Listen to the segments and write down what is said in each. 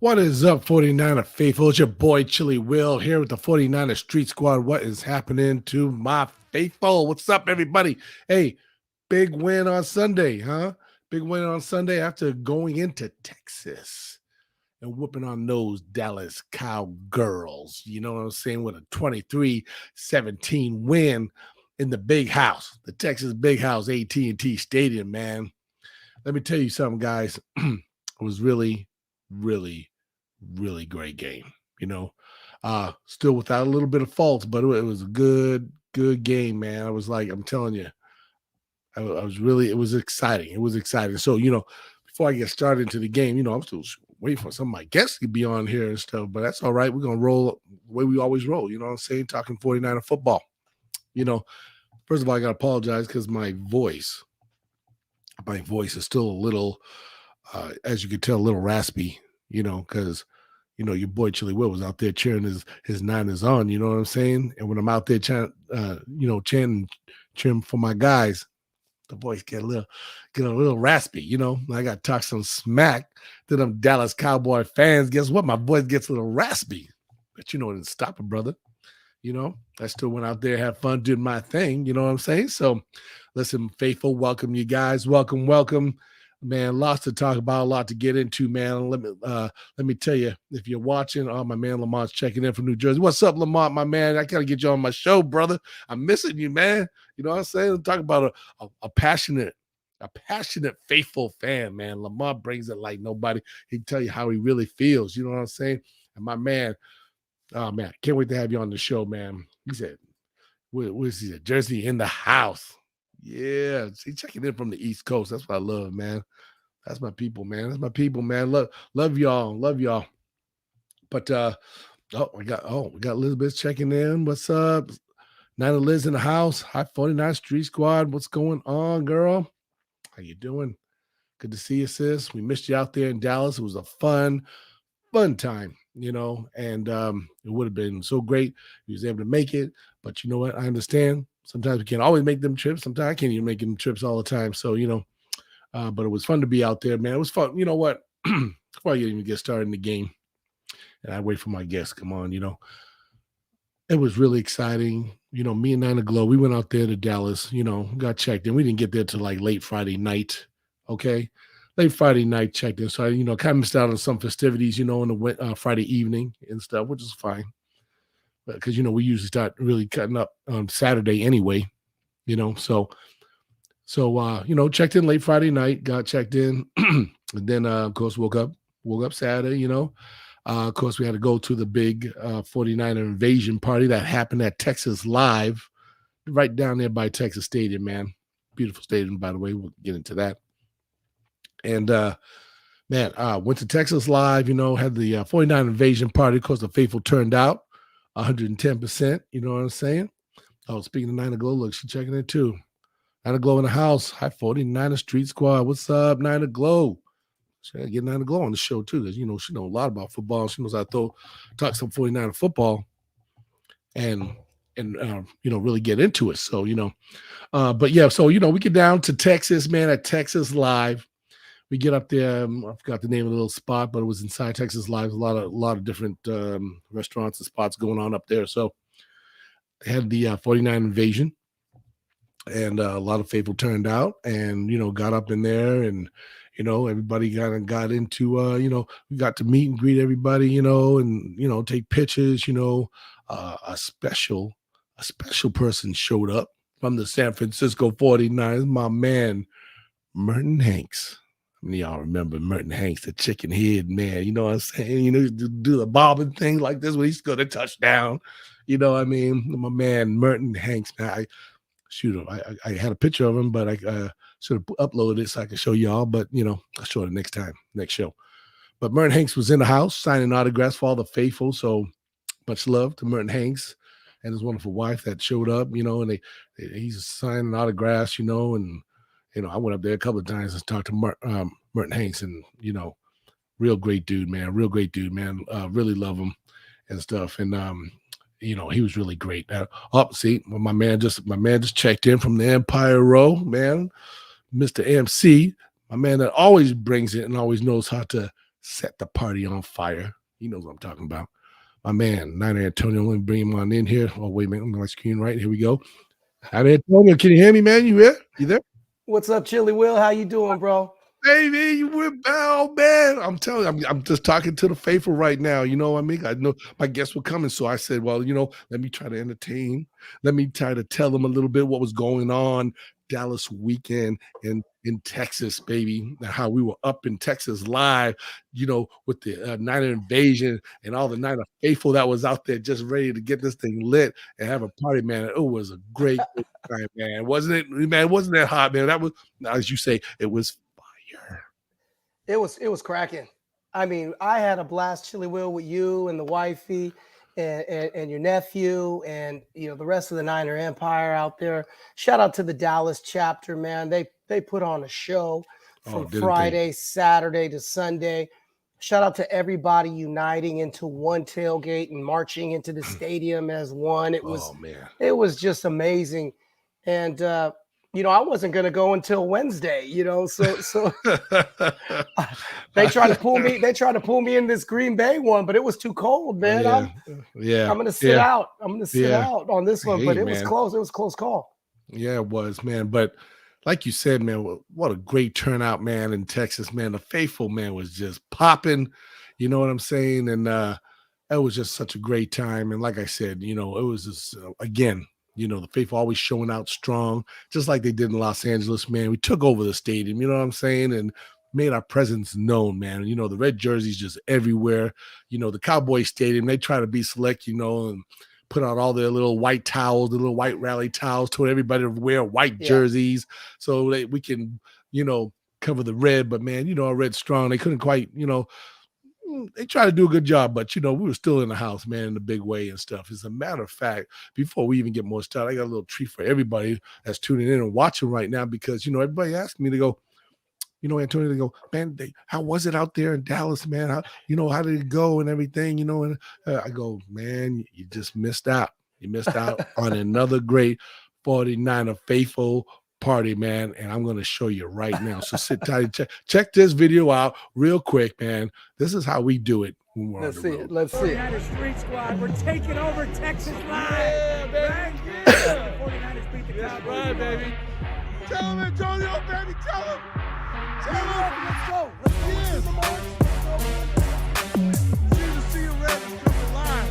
What is up, 49er faithful? It's your boy Chili Will here with the 49er Street Squad. What is happening to my faithful? What's up, everybody? Hey, big win on Sunday, huh? Big win on Sunday after going into Texas and whooping on those Dallas Cowgirls. You know what I'm saying? With a 23-17 win in the big house, the Texas big house, AT&T Stadium, man. Let me tell you something, guys. It was really great game, still without a little bit of faults, but it was a good game, man. I was like, I'm telling you, it was exciting. It was exciting. So, before I get started into the game, I'm still waiting for some of my guests to be on here and stuff, but that's all right. We're going to roll the way we always roll, you know what I'm saying? Talking 49er football. First of all, I got to apologize because my voice is still a little, as you can tell, a little raspy, because your boy Chili Will was out there cheering his Niners on, you know what I'm saying? And when I'm out there chanting for my guys, the voice get a little raspy, I got to talk some smack to them Dallas Cowboy fans. Guess what? My voice gets a little raspy, but it didn't stop it, brother. I still went out there, had fun, did my thing, you know what I'm saying? So listen, faithful, welcome you guys. Welcome. Man, lots to talk about, a lot to get into, man. Let me tell you, if you're watching, my man Lamont's checking in from New Jersey. What's up, Lamont, my man? I gotta get you on my show, brother. I'm missing you, man. You know what I'm saying? I'm talking about a passionate, faithful fan, man. Lamont brings it like nobody. He can tell you how he really feels. You know what I'm saying? And my man, oh man, can't wait to have you on the show, man. He said, "Where's he? Jersey in the house." Yeah, see, checking in from the East Coast. That's what I love, man. That's my people, man. Love y'all. But we got Elizabeth checking in. What's up? Nina Liz in the house. Hi, 49 Street Squad. What's going on, girl? How you doing? Good to see you, sis. We missed you out there in Dallas. It was a fun time, and it would have been so great if he was able to make it. But you know what? I understand. Sometimes we can't always make them trips. Sometimes I can't even make them trips all the time. So, but it was fun to be out there, man. It was fun. You know what? Before I even get started in the game, and I wait for my guests, come on, it was really exciting. Me and Nina Glow, we went out there to Dallas, got checked in. We didn't get there till like late Friday night. Okay. Late Friday night checked in. So I, kind of missed out on some festivities, in the Friday evening and stuff, which is fine. Because, we usually start really cutting up on Saturday anyway, so, checked in late Friday night, got checked in. And then, of course, woke up Saturday, of course, we had to go to the big 49er invasion party that happened at Texas Live, right down there by Texas Stadium, man. Beautiful stadium, by the way. We'll get into that. And, went to Texas Live, had the 49 invasion party. Of course, the faithful turned out 110%. You know what I'm saying? Oh, speaking of Nina Glow, look, she's checking in too. Nina Glow in the house. Hi, 49er Street Squad. What's up, Nina Glow? She gotta get Nina Glow on the show too, because she knows a lot about football. She knows how to talk some 49er football and really get into it. So, but yeah, so we get down to Texas, man, at Texas Live. We get up there. I forgot the name of the little spot, but it was inside Texas Live. A lot of different restaurants and spots going on up there. So they had the 49 invasion, and a lot of faithful turned out, and got up in there, and everybody kind of got into we got to meet and greet everybody, and take pictures. A special person showed up from the San Francisco 49ers, my man Merton Hanks. Y'all remember Merton Hanks, the chicken head man, you know what I'm saying? Do the bobbing thing like this when he's going to touchdown. You know what I mean? My man Merton Hanks, man. I had a picture of him, but I should have uploaded it so I could show y'all. But I'll show it next show. But Merton Hanks was in the house signing autographs for all the faithful. So much love to Merton Hanks and his wonderful wife that showed up. And he's signing autographs. And I went up there a couple of times and talked to Merton Hanks, and real great dude, man. Really love him and stuff. And he was really great. My man just checked in from the Empire Row, man. Mr. MC, my man that always brings it and always knows how to set the party on fire. He knows what I'm talking about. My man, Niner Antonio, let me bring him on in here. Oh, wait a minute, on my screen right. Here we go. Niner Antonio, can you hear me, man? You here? You there? What's up, Chili Will? How you doing, bro? Baby, you went bound, man. I'm telling you, I'm just talking to the faithful right now. You know what I mean? I know my guests were coming, so I said, well, let me try to entertain. Let me try to tell them a little bit what was going on Dallas weekend in Texas, baby. How we were up in Texas live, with the Niner invasion and all the Niner faithful that was out there just ready to get this thing lit and have a party, man. It was a great time, man. Wasn't it, man? Wasn't that hot, man? That was, as you say, it was. It was cracking. I mean, I had a blast, Chili Will, with you and the wifey and your nephew and the rest of the Niner Empire out there. Shout out to the Dallas chapter, man. They put on a show from Friday, Saturday to Sunday. Shout out to everybody uniting into one tailgate and marching into the stadium as one. It was just amazing. And I wasn't going to go until Wednesday, so they tried to pull me. They tried to pull me in this Green Bay one, but it was too cold, man. I'm going to sit out. I'm going to sit out on this one, but it was close. It was a close call. Yeah, it was, man. But like you said, man, what a great turnout, man, in Texas, man. The faithful, man, was just popping. You know what I'm saying? And it was just such a great time. And like I said, it was just, again, the faithful always showing out strong, just like they did in Los Angeles, man. We took over the stadium, you know what I'm saying, and made our presence known, man. The red jerseys just everywhere. The Cowboys stadium, they try to be select, and put out all their little white towels, the little white rally towels, told everybody to wear white jerseys so that we can, cover the red. But, man, our red's strong. They couldn't quite, they try to do a good job, but we were still in the house, man, in a big way and stuff. As a matter of fact, before we even get more started, I got a little treat for everybody that's tuning in and watching right now, because everybody asked me to go, Antonio, they go, man, how was it out there in Dallas, man? How did it go and everything, and I go, man, you just missed out. You missed out on another great 49er faithful party, man, and I'm going to show you right now. So sit tight and check this video out real quick, man. This is how we do it when we're on the road. Let's see it. 49ers Street Squad, we're taking over Texas live. Yeah, baby. Yeah. 49ers beat the Cowboys. Right, baby. Tell him, Antonio, baby. Tell him. Let's go. Let's go. See the red is coming live.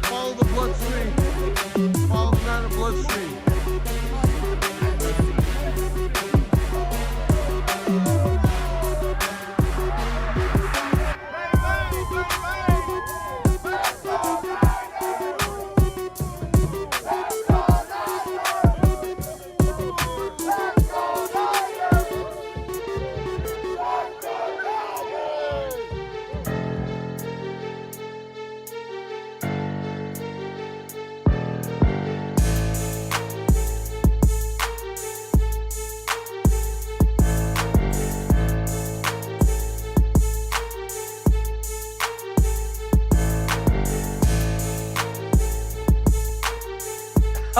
Follow the bloodstream. Follow the Niner bloodstream.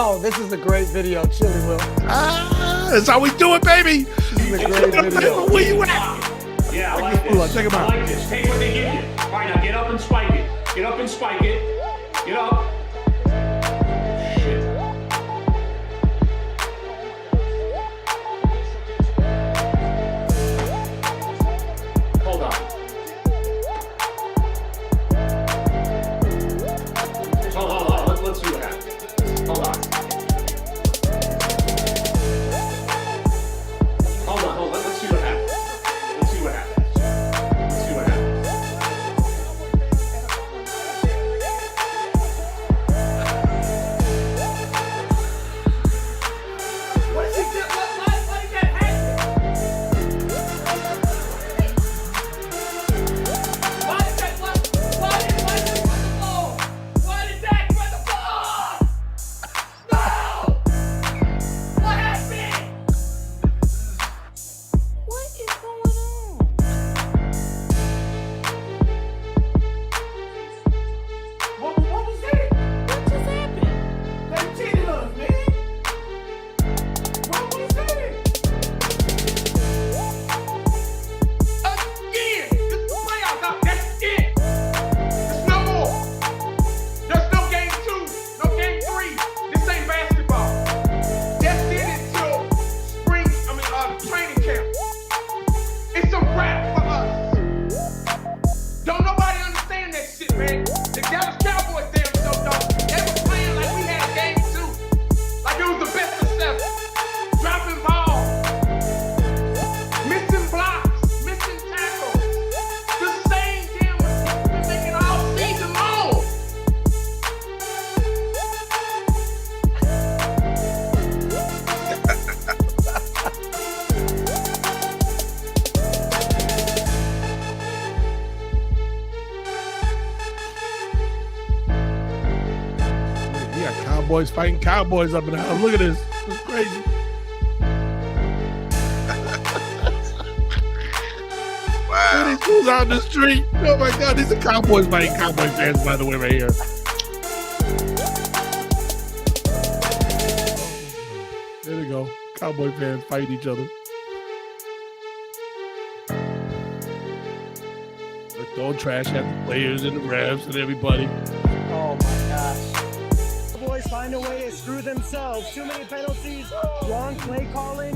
Oh, this is a great video, Chili Will. That's how we do it, baby. This is a great video. Where you at? Yeah, I like this. Check him out. I like this. Take what they give you. All right, now get up and spike it. Get up and spike it. Get up. Shit. Hold on. Hold on. Let's see what happens. Hold on. Hold on. Let's see what happens. Let's see what happens. Let's see what happens. Cowboys fighting Cowboys up in the house. Look at this. It's crazy. Wow. These fools out in the street. Oh my God, these are Cowboys fighting Cowboy fans, by the way, right here. There they go. Cowboy fans fighting each other. They're throwing trash at the players and the refs and everybody. Oh my gosh. The boys find a way to screw themselves. Too many penalties, wrong play calling.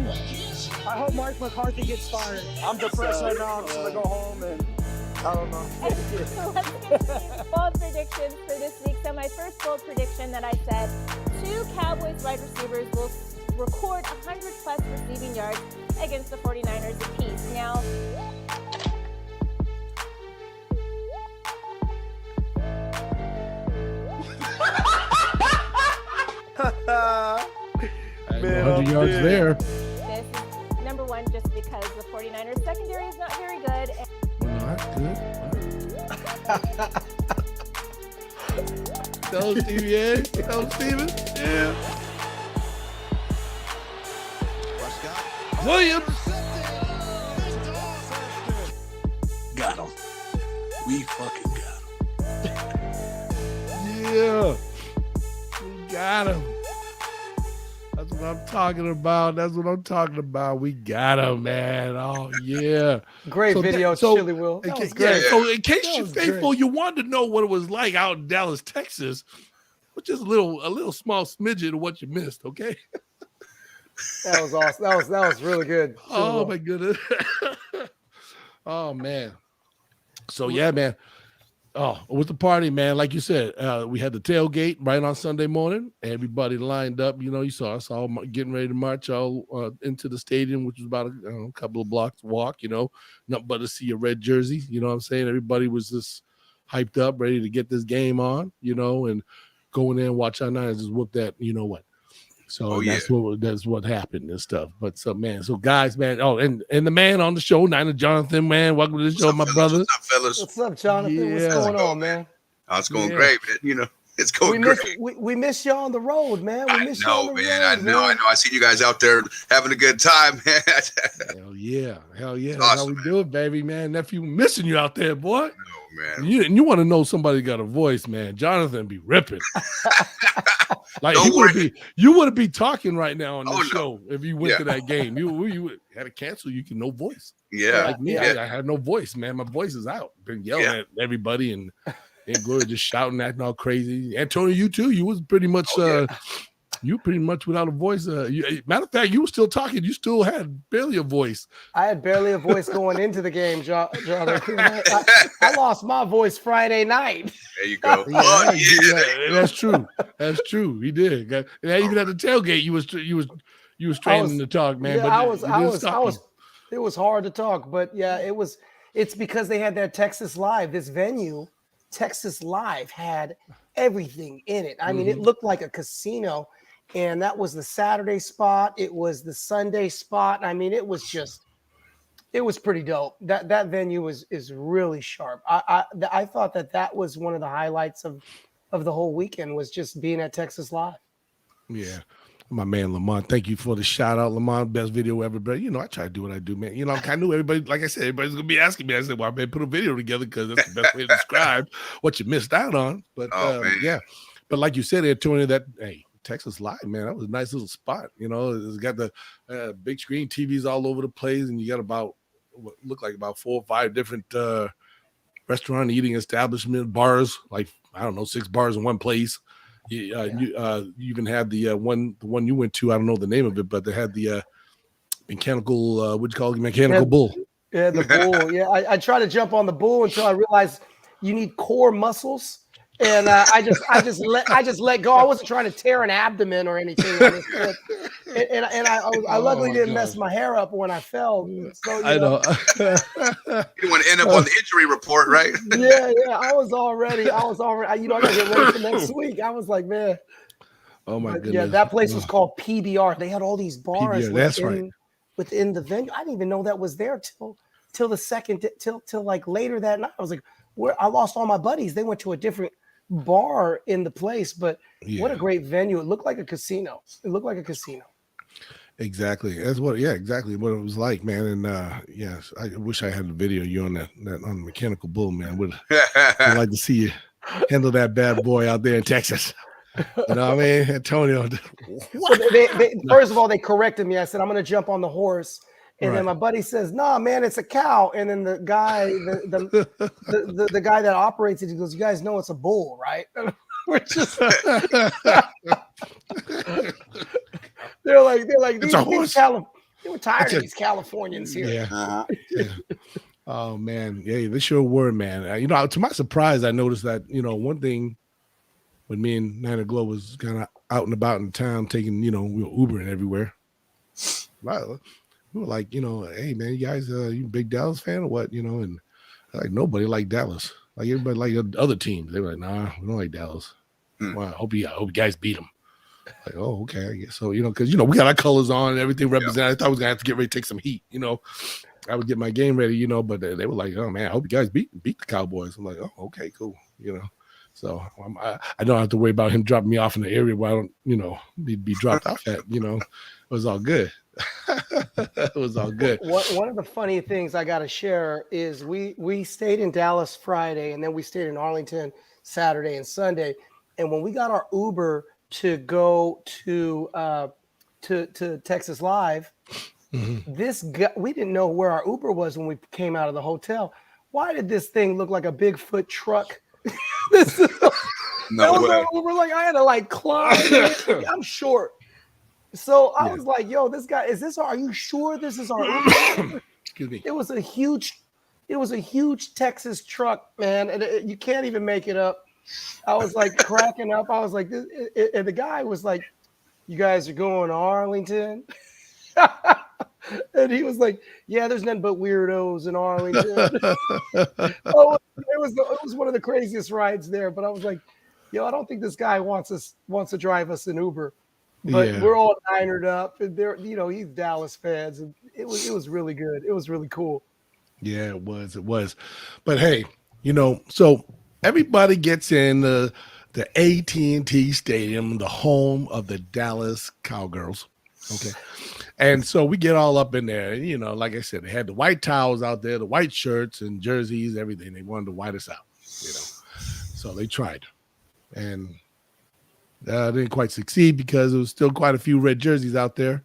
I hope Mark McCarthy gets fired. I'm depressed right now. I'm just gonna go home and I don't know. Bold predictions for this week. So my first bold prediction that I said, 2 Cowboys wide receivers will record 100+ receiving yards against the 49ers apiece. Now, Man, 100 yards there. this is number one just because the 49ers secondary is not very good. Not good. Tell Stevie, yeah. Tell Steven. Yeah. Williams. Got him. We fucking got him. Yeah. We got him. That's what I'm talking about. That's what I'm talking about. We got him, man. Oh, yeah. Great So video, that- so- Chili Will. That was Yeah, great. so in case That you're was faithful, great. you wanted to know what it was like out in Dallas, Texas, which is a little small smidget of what you missed, okay? That was awesome. That was really good. Chili Oh Will. my goodness. Oh man. So yeah, man. Oh, with the party, man. Like you said, we had the tailgate right on Sunday morning. Everybody lined up. You know, you saw us all getting ready to march all into the stadium, which was about a couple of blocks walk. You know, nothing but to see a red jersey. You know what I'm saying? Everybody was just hyped up, ready to get this game on. You know, and go in there and watch our Niners just whoop that. You know what? So that's what happened and stuff. But so man, so guys, man. Oh, and the man on the show, Niner Jonathan, man. Welcome to the show, my brother. What's up, fellas? What's up, Jonathan? What's Yeah. going on, man? Oh, it's going Yeah. great, man. You know, it's going We great. miss you on the road, man. We I miss you on know, the man. road, I know. I see you guys out there having a good time, man. Hell yeah. That's Awesome, how we do it, baby, man. Nephew, missing you out there, boy. Oh, man. And you want to know somebody got a voice, man. Jonathan be ripping. Like Don't you wouldn't be talking right now on the Oh, no. show if you went Yeah. to that game. You had to cancel. You can no voice. Yeah. Like me, Yeah. I had no voice, man. My voice is out. Been yelling Yeah. at everybody and Gloria just shouting, acting all crazy. Antonio, you too. You was pretty much you pretty much without a voice. Matter of fact, you were still talking. You still had barely a voice. I had barely a voice going into the game, Jonathan. I lost my voice Friday night. There you go. Yeah, Oh, yeah. There you go. that's true. That's true. He did. And even at the tailgate, you was straining to talk, man. Yeah, but I you was. didn't stop It was hard to talk, but yeah, it's because they had that Texas Live. This venue, Texas Live, had everything in it. I mean, it looked like a casino, and that was the Saturday spot. It was the Sunday spot. I mean, it was pretty dope. That venue is really sharp. I thought that was one of the highlights of the whole weekend, was just being at Texas Live. Yeah. My man Lamont, thank you for the shout out, Lamont. Best video ever, bro. You know, I try to do what I do, man. You know, I knew everybody, like I said, everybody's gonna be asking me. I said, well, I better put a video together because that's the best way to describe what you missed out on. But man. yeah, but like you said, Antonio, that Texas Live, man, that was a nice little spot. You know, it's got the big screen TVs all over the place, and you got about what look like about 4 or 5 different restaurant eating establishment bars, like I don't know, 6 bars in one place. You even had the one you went to. I don't know the name of it, but they had the mechanical. What do you call it? Mechanical bull. Yeah, the bull. Yeah, I tried to jump on the bull until I realized you need core muscles, and I just let go. I wasn't trying to tear an abdomen or anything. I luckily didn't mess my hair up when I fell. So, I know. You want to end up on the injury report, right? Yeah. I was already. I gotta get ready for next week. I was like, man. Oh my goodness. Yeah, that place was called PBR. They had all these bars. PBR, that's right. Within the venue. I didn't even know that was there till the second till like later that night. I was like, I lost all my buddies. They went to a different bar in the place, but what a Yeah. great venue. It looked like a casino. It looked like a casino. Exactly. That's what. Yeah, exactly what it was like, man. And yes, I wish I had the video of you on that on the mechanical bull, man. Would like to see you handle that bad boy out there in Texas. You know what I mean, Antonio? So first of all, they corrected me. I said, I'm going to jump on the horse. And then my buddy says, "Nah, man, it's a cow." And then the guy, the guy that operates it, he goes, "You guys know it's a bull, right?" We're just they're like It's a horse. they were tired of these Californians here. Yeah. Yeah. Oh man, yeah, they sure were, man. You know, to my surprise, I noticed that one thing when me and Niner Glow was kind of out and about in town, taking we were Ubering everywhere. Wow. We were like, hey man, you guys, you a big Dallas fan or what? And like nobody liked Dallas. Like everybody liked other teams. They were like, nah, we don't like Dallas. Well, I hope you guys beat them. Like, oh, okay, I guess so. Because we got our colors on and everything represented. I thought I was gonna have to get ready to take some heat. I would get my game ready. But they were like, oh man, I hope you guys beat the Cowboys. I'm like, oh, okay, cool. So I don't have to worry about him dropping me off in the area where I don't, be dropped off at. It was all good. It was all good. One of the funny things I got to share is we stayed in Dallas Friday, and then we stayed in Arlington Saturday and Sunday. And when we got our Uber to go to Texas Live, this guy, we didn't know where our Uber was when we came out of the hotel. Why did this thing look like a Bigfoot truck? No way. Uber, like I had to climb. I'm short. So I was like, yo, this guy, are you sure this is our Uber? Excuse me. It was a huge Texas truck, man. And you can't even make it up. I was like cracking up. I was like, and the guy was like, you guys are going to Arlington? And he was like, yeah, there's nothing but weirdos in Arlington. Oh, it was one of the craziest rides there. But I was like, yo, I don't think this guy wants to drive us an Uber. But we're all ninered up, and he's Dallas fans, and it was really good. It was really cool. Yeah, it was. But hey, so everybody gets in the AT&T Stadium, the home of the Dallas Cowgirls. Okay. And so we get all up in there, and like I said, they had the white towels out there, the white shirts and jerseys, everything. They wanted to white us out, So they tried, and didn't quite succeed because there was still quite a few red jerseys out there,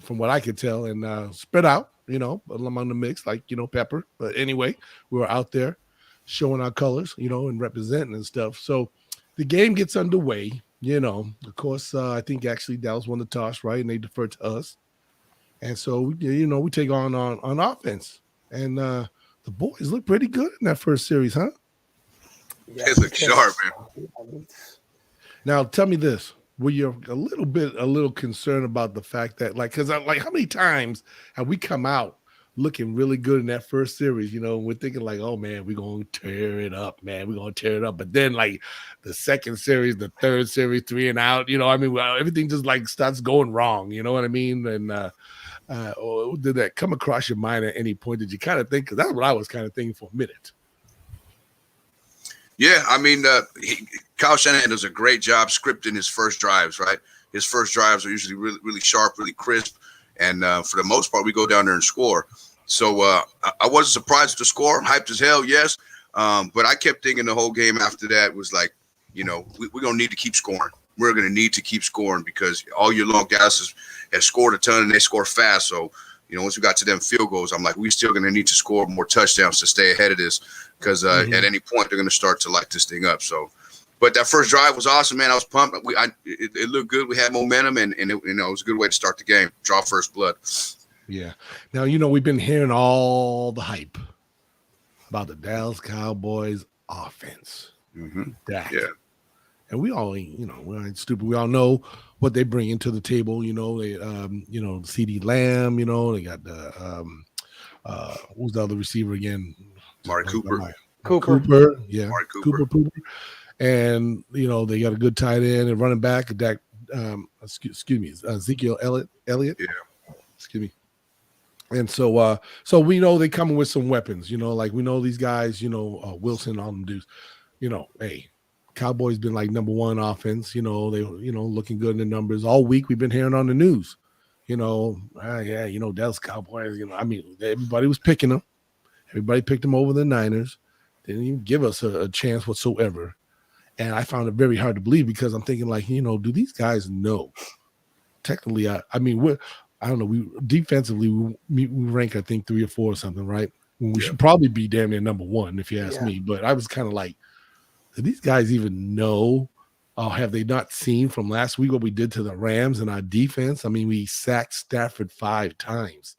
from what I could tell, and spread out, among the mix, like pepper. But anyway, we were out there showing our colors, and representing and stuff. So the game gets underway. Of course, I think actually Dallas won the toss, right? And they deferred to us. And so, we take on offense. And the boys look pretty good in that first series, huh? Yeah, they look sharp, man. Now, tell me this. Were you a little concerned about the fact that, because how many times have we come out looking really good in that first series? We're thinking like, oh, man, we're going to tear it up, man. We're going to tear it up. But then, the second series, the third series, 3 and out, everything just, starts going wrong. You know what I mean? And did that come across your mind at any point? Did you kind of think? Because that's what I was kind of thinking for a minute. Yeah, I mean, Kyle Shanahan does a great job scripting his first drives, right? His first drives are usually really, really sharp, really crisp. And for the most part, we go down there and score. So I wasn't surprised with the score. Hyped as hell, yes. But I kept thinking the whole game after that was like, we're going to need to keep scoring. We're going to need to keep scoring because all year long, Dallas has scored a ton and they score fast. So, once we got to them field goals, I'm like, we're still going to need to score more touchdowns to stay ahead of this because at any point they're going to start to light this thing up. So, but that first drive was awesome, man. I was pumped. It looked good. We had momentum, and it was a good way to start the game. Draw first blood. Yeah. Now, we've been hearing all the hype about the Dallas Cowboys offense. Yeah. And we all, we ain't stupid. We all know what they bring into the table. They, CD Lamb. They got the who's the other receiver again? Mark Cooper. Cooper. Yeah. Mark Cooper. And they got a good tight end and running back. Ezekiel Elliott. Yeah. Excuse me. And so we know they coming with some weapons. We know these guys. Wilson, all them dudes. Hey. Cowboys been like number one offense. You know, they looking good in the numbers all week. We've been hearing on the news. You know, yeah, Dallas Cowboys. I mean, everybody was picking them. Everybody picked them over the Niners. They didn't even give us a chance whatsoever. And I found it very hard to believe because I'm thinking like, do these guys know? Technically, I mean, I don't know. We defensively we rank I think 3 or 4 or something, right? We should probably be damn near number 1 if you ask me. But I was kind of like, do these guys even know? Have they not seen from last week what we did to the Rams and our defense? I mean, we sacked Stafford 5 times.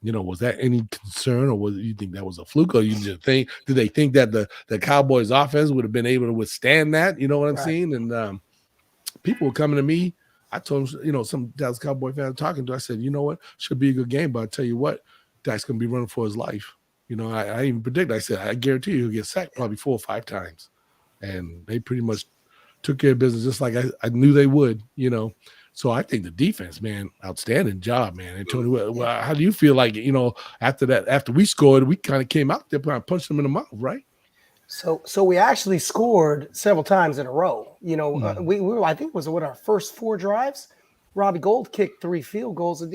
Was that any concern, or you think that was a fluke, or did they think that the Cowboys offense would have been able to withstand that? You know what I'm saying? And people were coming to me. I told them, some Dallas Cowboy fans talking to, I said, you know what, should be a good game, but I tell you what, Dak's going to be running for his life. I even predict, I said, I guarantee you he'll get sacked probably 4 or 5 times. And they pretty much took care of business just like I knew they would, So I think the defense, man, outstanding job, man. And Tony, well, how do you feel like, after we scored, we kind of came out there and punched them in the mouth, right? So we actually scored several times in a row. We were, I think it was our first 4 drives. Robbie Gould kicked 3 field goals.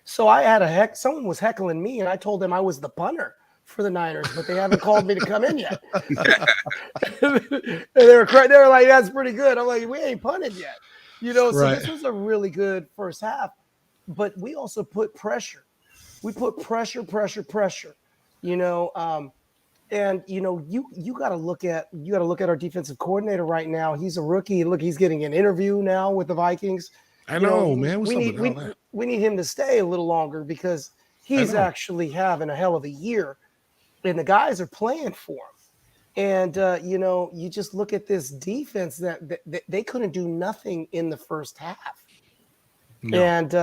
So I had someone was heckling me, and I told them I was the punter for the Niners, but they haven't called me to come in yet. And they were like, that's pretty good. I'm like, we ain't punted yet. So this was a really good first half, but we also put pressure. We put pressure. And you got to look at our defensive coordinator right now. He's a rookie. Look, he's getting an interview now with the Vikings. I know, man. We need him to stay a little longer because he's actually having a hell of a year, and the guys are playing for him. And you just look at this defense that they couldn't do nothing in the first half. No. And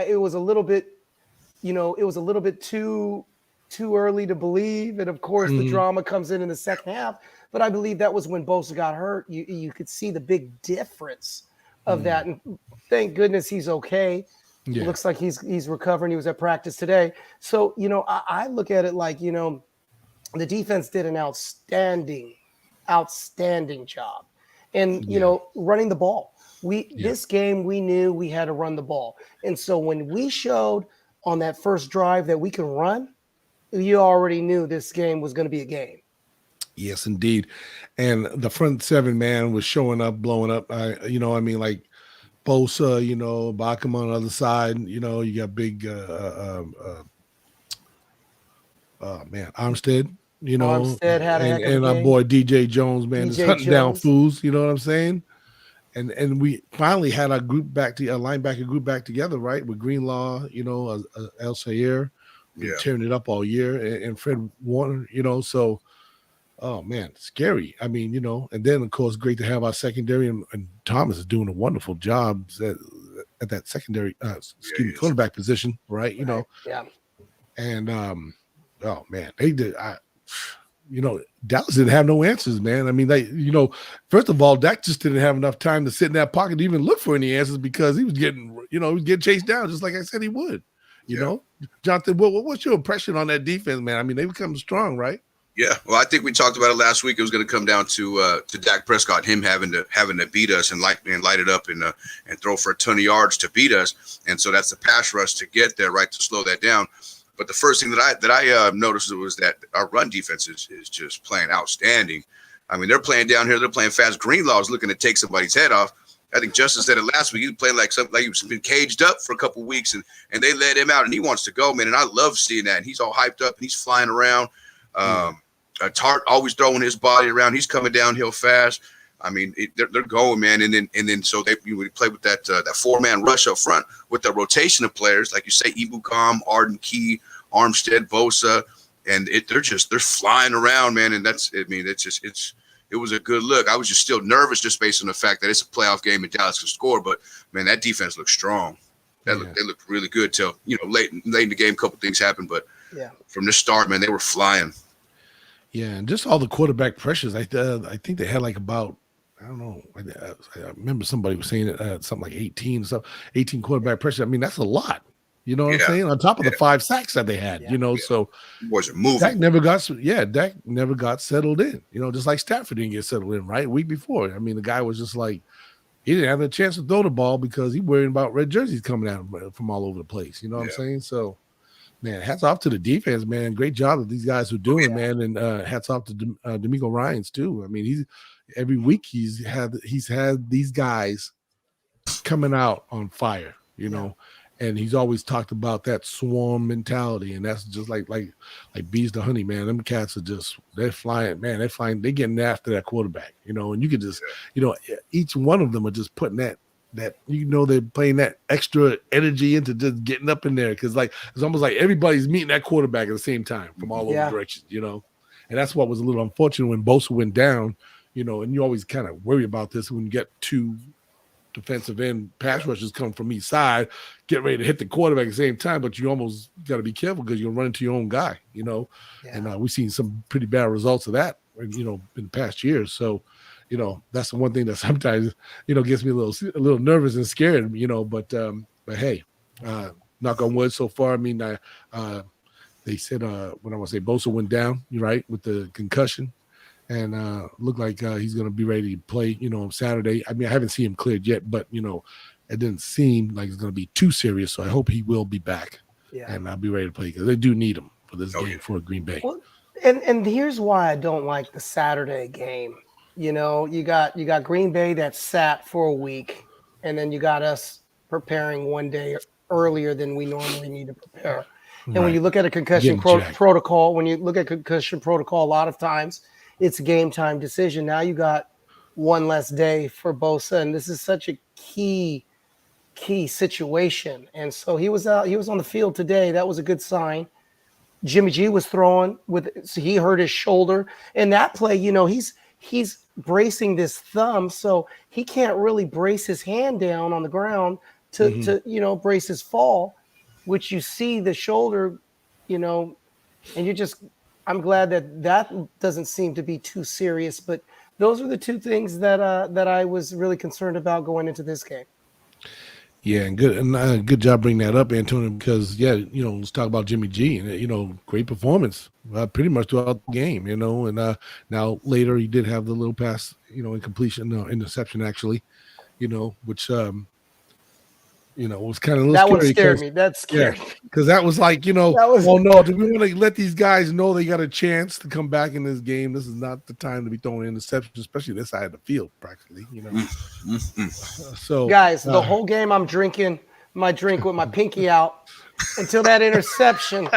it was a little bit too early to believe, and of course the drama comes in the second half. But I believe that was when Bosa got hurt. You could see the big difference of that, and thank goodness he's okay. Yeah. It looks like he's recovering. He was at practice today. So I look at it like the defense did an outstanding job, and running the ball. This game we knew we had to run the ball, and so when we showed on that first drive that we can run, you already knew this game was going to be a game. Yes, indeed. And the front 7 man was showing up, blowing up. Like Bosa, Bacham on the other side. You got big Armstead. Armstead had and our boy DJ Jones, man, is hunting down fools. You know what I'm saying? And we finally had our group linebacker group back together, right? With Greenlaw, El Sayer, tearing it up all year, and Fred Warner, so, oh man, scary. I mean, and then of course, great to have our secondary, and Thomas is doing a wonderful job at that secondary, cornerback position, right? Yeah. And oh man, they did. Dallas didn't have no answers, man. I mean, first of all, Dak just didn't have enough time to sit in that pocket to even look for any answers because he was getting chased down, just like I said he would. You know, Jonathan, what's your impression on that defense, man? I mean, they become strong, right? Yeah, well, I think we talked about it last week. It was going to come down to Dak Prescott, him having to beat us and light it up and throw for a ton of yards to beat us, and so that's the pass rush to get there, right, to slow that down. But the first thing that I noticed was that our run defense is just playing outstanding. I mean, they're playing down here, they're playing fast. Greenlaw is looking to take somebody's head off. I think Justin said it last week. He was playing like he's been caged up for a couple of weeks, and they let him out, and he wants to go, man. And I love seeing that. And he's all hyped up, and he's flying around. Tart always throwing his body around. He's coming downhill fast. I mean, they're going, man. And then so we play with that 4-man rush up front with the rotation of players, like you say, Ibukam, Arden Key, Armstead, Bosa, and they're flying around, man. And it was a good look. I was just still nervous just based on the fact that it's a playoff game and Dallas can score, but man, that defense looked strong. They looked really good till late in the game. A couple things happened, but from the start, man, they were flying. Yeah, and just all the quarterback pressures. I think they had like about, I don't know. I remember somebody was saying it, something like 18 quarterback pressure. I mean, that's a lot. You know what I'm Yeah. saying? On top of the Yeah. 5 sacks that they had, you know, Yeah. so Boys are moving. Dak never got settled in, you know, just like Stafford didn't get settled in, right? Week before. I mean, the guy was just like, he didn't have a chance to throw the ball because he worried about red jerseys coming at him from all over the place. You know what I'm saying? So, man, hats off to the defense, man. Great job that these guys are doing, man. And hats off to D'Amico Ryans too. I mean, every week he's had these guys coming out on fire, you know. And he's always talked about that swarm mentality, and that's just like bees to honey, man. Them cats are they're flying, man. They're getting after that quarterback, you know. And you can just, you know, each one of them are just putting that you know, they're playing that extra energy into just getting up in there, because like it's almost like everybody's meeting that quarterback at the same time from all over directions, you know. And that's what was a little unfortunate when Bosa went down, you know. And you always kind of worry about this when you get two defensive end pass rushers come from each side, get ready to hit the quarterback at the same time, but you almost got to be careful because you're run into your own guy, you know. And we've seen some pretty bad results of that, you know, in the past years. So, you know, that's the one thing that sometimes, you know, gets me a little nervous and scared, you know. But hey, knock on wood, so far. I mean, they said when I want to say Bosa went down, you're right, with the concussion. And looked like he's going to be ready to play, you know, on Saturday. I mean, I haven't seen him cleared yet, but, you know, it didn't seem like it's going to be too serious. So I hope he will be back. And I'll be ready to play because they do need him for this game for Green Bay. Well, and here's why I don't like the Saturday game. You know, you got Green Bay that sat for a week, and then you got us preparing one day earlier than we normally need to prepare. And when you look at a concussion protocol, a lot of times it's a game time decision. Now you got one less day for Bosa, and this is such a key situation. And so he was on the field today. That was a good sign. Jimmy G was throwing so he hurt his shoulder. And that play, you know, he's bracing this thumb, so he can't really brace his hand down on the ground to you know, brace his fall, which you see the shoulder, you know, and I'm glad that doesn't seem to be too serious. But those are the two things that I was really concerned about going into this game. Yeah, and good job bringing that up, Antonio, because, you know, let's talk about Jimmy G. And, you know, great performance pretty much throughout the game, you know. And now later he did have the little pass, you know, incompletion, interception, actually, you know, which you know, it was kind of a little scary. That one scared me. That scared me. Because that was like, you know, oh no, do we want to let these guys know they got a chance to come back in this game? This is not the time to be throwing interceptions, especially this side of the field, practically, you know. So, guys, the whole game I'm drinking my drink with my pinky out until that interception.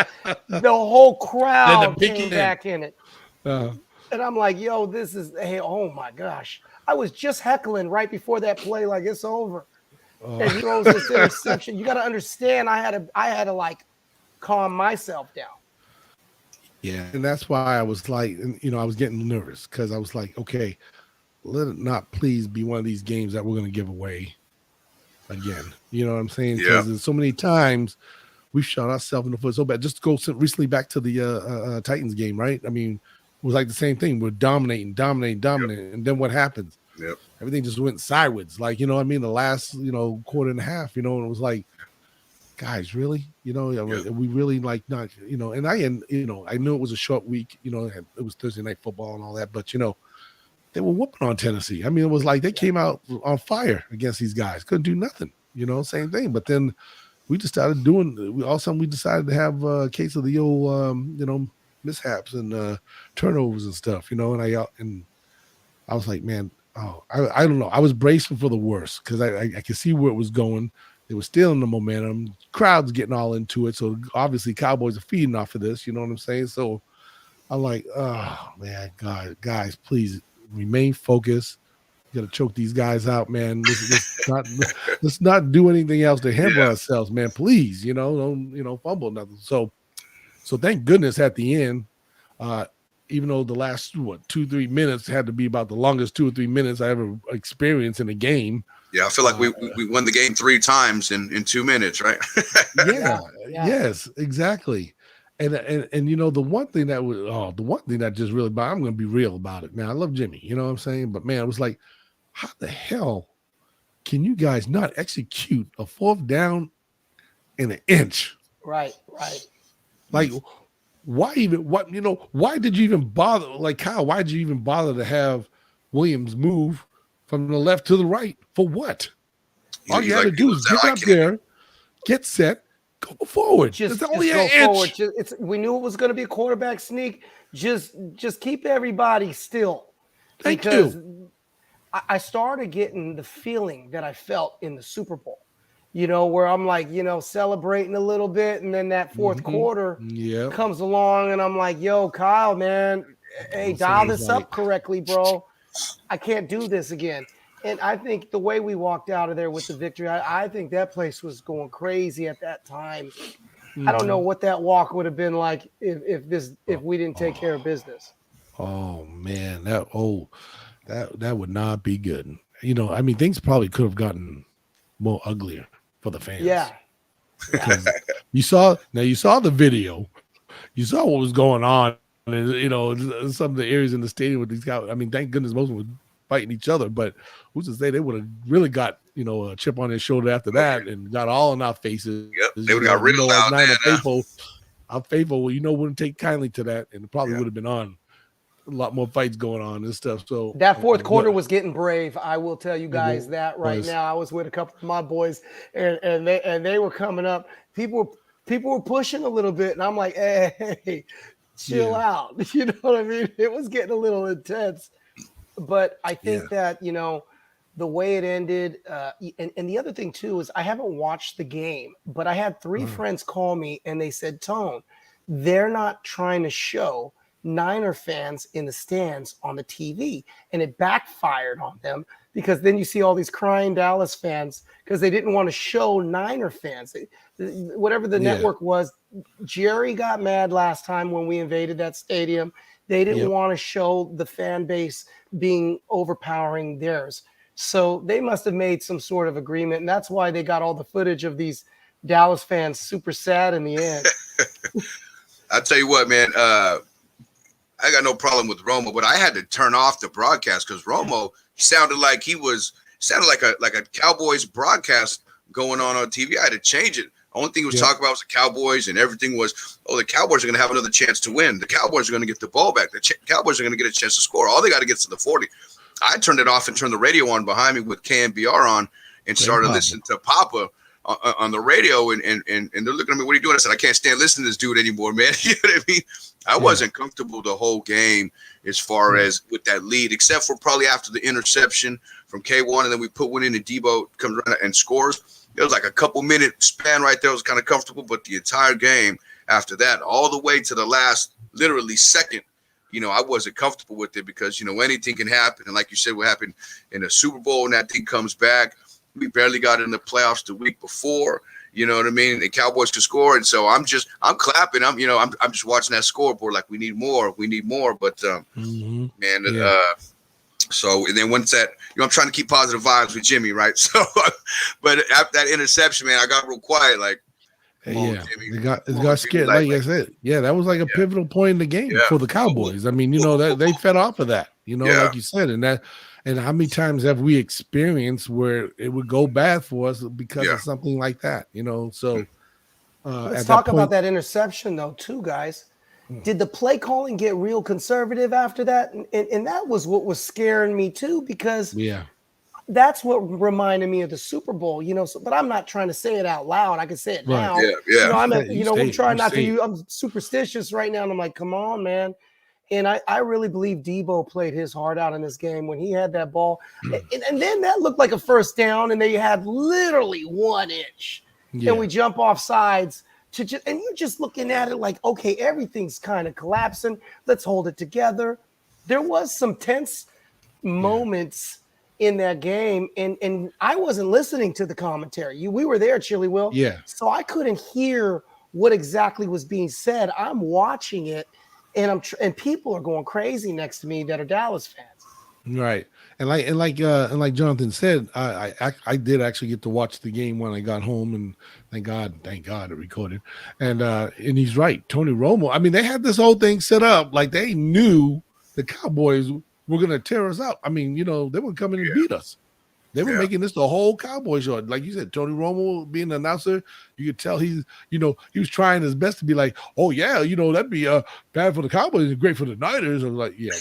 The whole crowd came back in it. And I'm like, yo, oh my gosh. I was just heckling right before that play, like it's over. And he throws this interception. You got to understand, I had to like calm myself down. Yeah, and that's why I was like, you know, I was getting nervous because I was like, okay, let it not please be one of these games that we're going to give away again. You know what I'm saying? Because there's so many times we've shot ourselves in the foot so bad. Just go recently back to the Titans game, right? I mean, it was like the same thing. We're dominating, and then what happens? Everything just went sideways. Like, you know what I mean? The last, you know, quarter and a half, you know, and it was like, guys, really? You know, we really like not, you know, and you know, I knew it was a short week, you know, it was Thursday night football and all that, but, you know, they were whooping on Tennessee. I mean, it was like they came out on fire against these guys. Couldn't do nothing, you know, same thing. But then we just started all of a sudden we decided to have a case of the old, you know, mishaps and turnovers and stuff, you know, and I was like, man, I don't know. I was bracing for the worst because I could see where it was going. They were stealing the momentum. Crowd's getting all into it. So obviously Cowboys are feeding off of this. You know what I'm saying? So I'm like, oh, man, God, guys, please remain focused. You got to choke these guys out, man. Let's not do anything else to hamper ourselves, man. Please, you know, don't, you know, fumble nothing. So thank goodness at the end, even though the last 2-3 minutes had to be about the longest 2 or 3 minutes I ever experienced in a game. Yeah, I feel like we won the game 3 times in 2 minutes, right? Yes, exactly. And you know, the one thing that just really, I'm going to be real about it, man. I love Jimmy, you know what I'm saying? But man, it was like, how the hell can you guys not execute a 4th down in an inch. Right. Like, why did you even bother? Like, Kyle, why did you even bother to have Williams move from the left to the right? For what? All you had to do is get up there, get set, go forward. Just That's only go an forward. inch. We knew it was going to be a quarterback sneak. Just keep everybody still. Thank Because you. I started getting the feeling that I felt in the Super Bowl, where I'm like, celebrating a little bit. And then that fourth quarter comes along and I'm like, yo, Kyle, man, hey, dial this up correctly, bro. I can't do this again. And I think the way we walked out of there with the victory, I think that place was going crazy at that time. I don't know what that walk would have been like if we didn't take care of business. Oh man, that would not be good. I mean, things probably could have gotten more uglier for the fans. Yeah. Because you saw the video, you saw what was going on, and some of the areas in the stadium with these guys. I mean, thank goodness most of them were fighting each other, but who's to say they would have really got a chip on their shoulder after that and got all in our faces. Yep, they would have got real loud. I'm faithful. Wouldn't take kindly to that, and it probably would have been on a lot more fights going on and stuff. So that fourth quarter was getting brave. I will tell you guys that right now. I was with a couple of my boys, and they were coming up. People were pushing a little bit, and I'm like, hey, chill out. You know what I mean? It was getting a little intense. But I think that, the way it ended, and the other thing, too, is I haven't watched the game, but I had three friends call me, and they said, Tone, they're not trying to show Niner fans in the stands on the TV. And it backfired on them because then you see all these crying Dallas fans because they didn't want to show Niner fans. Whatever the network was, Jerry got mad last time when we invaded that stadium. They didn't want to show the fan base being overpowering theirs. So they must have made some sort of agreement. And that's why they got all the footage of these Dallas fans super sad in the end. I'll tell you what, man, I got no problem with Romo, but I had to turn off the broadcast because Romo sounded like a Cowboys broadcast going on TV. I had to change it. Only thing he was talking about was the Cowboys, and everything was, the Cowboys are going to have another chance to win. The Cowboys are going to get the ball back. The Cowboys are going to get a chance to score. All they got to get to the 40. I turned it off and turned the radio on behind me with KMBR on and started listening to Papa on the radio, and they're looking at me, what are you doing? I said, I can't stand listening to this dude anymore, man. You know what I mean? I wasn't comfortable the whole game as far as with that lead, except for probably after the interception from K1, and then we put one in and Deebo comes around and scores. It was like a couple minute span right there. It was kind of comfortable, but the entire game after that, all the way to the last literally second, I wasn't comfortable with it because, anything can happen. And like you said, what happened in the Super Bowl and that thing comes back. We barely got in the playoffs the week before, you know what I mean? The Cowboys could score. And so I'm clapping. I'm just watching that scoreboard like we need more. But so, and then once that, I'm trying to keep positive vibes with Jimmy, right? So, but after that interception, man, I got real quiet. Like, Jimmy, it got scared. Like I said, that was like a pivotal point in the game for the Cowboys. I mean, that they fed off of that, like you said, and how many times have we experienced where it would go bad for us because of something like that, So let's talk about that interception, though, too, guys. Did the play calling get real conservative after that? And that was what was scaring me too, because that's what reminded me of the Super Bowl, So, but I'm not trying to say it out loud. I can say it now. I'm trying not to. I'm superstitious right now, and I'm like, come on, man. And I really believe Deebo played his heart out in this game when he had that ball, and then that looked like a first down, and they had literally 1 inch, and we jump off sides. And you're just looking at it like, okay, everything's kind of collapsing. Let's hold it together. There was some tense moments in that game, and I wasn't listening to the commentary. We were there, Chili Will. Yeah. So I couldn't hear what exactly was being said. I'm watching it, and and people are going crazy next to me that are Dallas fans. Right. And like Jonathan said, I did actually get to watch the game when I got home, and thank God it recorded. And he's right, Tony Romo. I mean, they had this whole thing set up like they knew the Cowboys were going to tear us up. I mean, they were coming and beat us. They were making this the whole Cowboy show. Like you said, Tony Romo being the announcer, you could tell he was trying his best to be like, oh yeah, that'd be bad for the Cowboys and great for the Niners. I was like, yeah,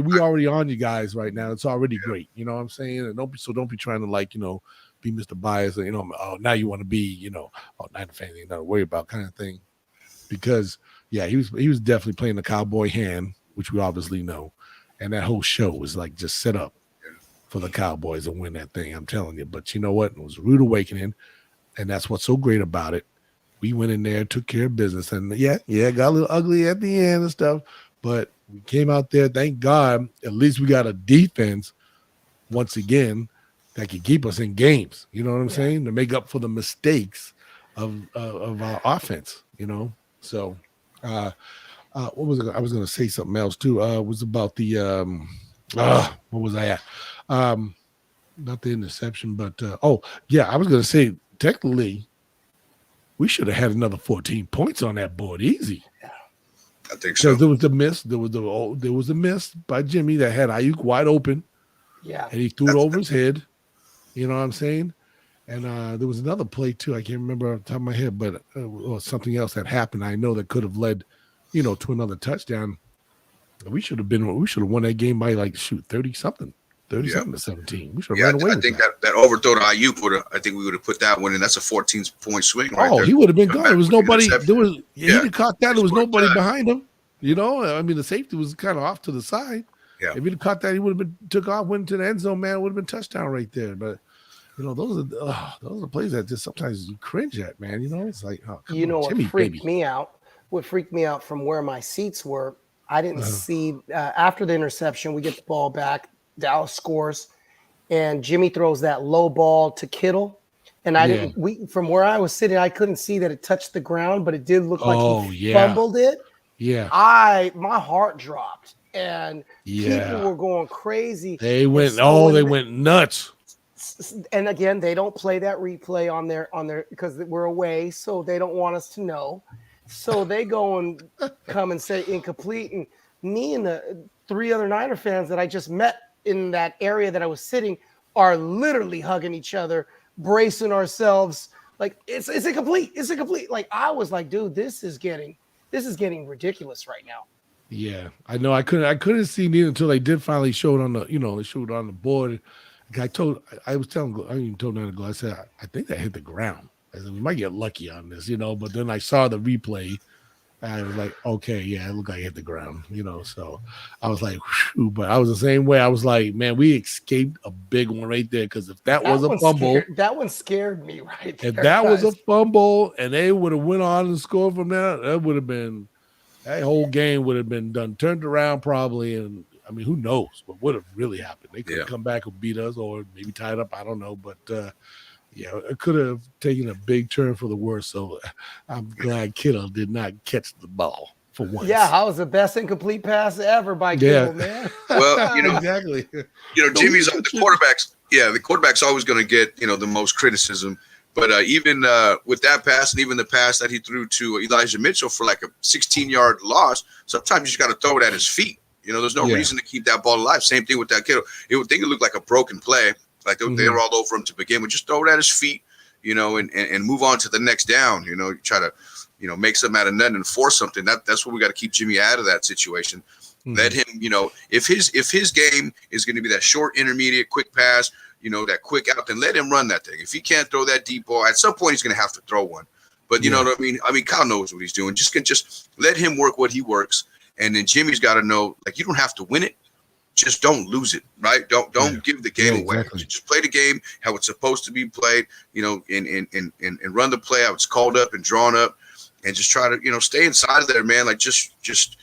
we already on you guys right now. It's already great. You know what I'm saying? And don't be trying to be Mr. Bias and oh, now you want to be, Niner fans ain't nothing to worry about kind of thing. Because he was definitely playing the cowboy hand, which we obviously know. And that whole show was like just set up for the Cowboys to win that thing. I'm telling you. But you know what? It was a rude awakening. And that's what's so great about it. We went in there, took care of business. And got a little ugly at the end and stuff. But we came out there, thank God, at least we got a defense once again that can keep us in games. You know what I'm saying? To make up for the mistakes of our offense, So what was it? I was going to say something else too. It was about the what was I at? Not the interception, but I was going to say technically we should have had another 14 points on that board, easy. I think so. Because there was the miss. There was a miss by Jimmy that had Ayuk wide open. Yeah, and he threw it over his head. You know what I'm saying? And there was another play too. I can't remember off the top of my head, but something else that happened. I know that could have led, to another touchdown. We should have won that game by 30 something to 17. We should have ran away. I think that overthrow to Ayuk I think we would have put that one in. That's a 14-point swing. Right there. He would have been gone. There was nobody. He'd caught that. There was nobody behind him. The safety was kind of off to the side. Yeah. If he'd have caught that, he would have been took off, went to the end zone. Man, it would have been touchdown right there. But those are plays that just sometimes you cringe at, man. It's like, oh, come on, what Jimmy, freaked me out? What freaked me out from where my seats were, I didn't see after the interception, we get the ball back, Dallas scores, and Jimmy throws that low ball to Kittle. And from where I was sitting, I couldn't see that it touched the ground, but it did look like he fumbled it. Yeah. My heart dropped and people were going crazy. They went nuts. And again, they don't play that replay on their because we're away, so they don't want us to know. So they go and come and say incomplete. And me and the three other Niner fans that I just met in that area that I was sitting are literally hugging each other, bracing ourselves. Like it's incomplete. It's incomplete. Like I was like, dude, this is getting ridiculous right now. Yeah, I know. I couldn't see neither until they did finally show it on the, they showed it on the board. I told Nana, I said, I think that hit the ground. I said, we might get lucky on this, but then I saw the replay. And I was like, okay, yeah, it looked like it hit the ground, so I was like, whew, but I was the same way. I was like, man, we escaped a big one right there. Because if that was a fumble, that one scared me right there. If that was a fumble and they would have went on and scored from that would have been, that whole game would have been done, turned around probably. And I mean, who knows what would have really happened? They could have come back and beat us or maybe tied up. I don't know. But it could have taken a big turn for the worse. So I'm glad Kittle did not catch the ball for once. Yeah, that was the best incomplete pass ever by Kittle, man. Well, exactly. Jimmy's the quarterbacks. Yeah, the quarterback's always going to get, the most criticism. But even with that pass and even the pass that he threw to Elijah Mitchell for like a 16-yard loss, sometimes you just got to throw it at his feet. There's no reason to keep that ball alive. Same thing with that Kittle. It looked like a broken play. Like they were all over him to begin with. Just throw it at his feet, and move on to the next down. You try to, make something out of nothing and force something. That's what we got to keep Jimmy out of that situation. Mm-hmm. Let him, if his game is going to be that short, intermediate, quick pass, that quick out, then let him run that thing. If he can't throw that deep ball, at some point he's going to have to throw one. But you know what I mean? I mean, Kyle knows what he's doing. Just let him work what he works. And then Jimmy's got to know, like, you don't have to win it. Just don't lose it, right? Don't give the game away. Exactly. Just play the game how it's supposed to be played, and run the play how it's called up and drawn up, and just try to, stay inside of there, man. Like just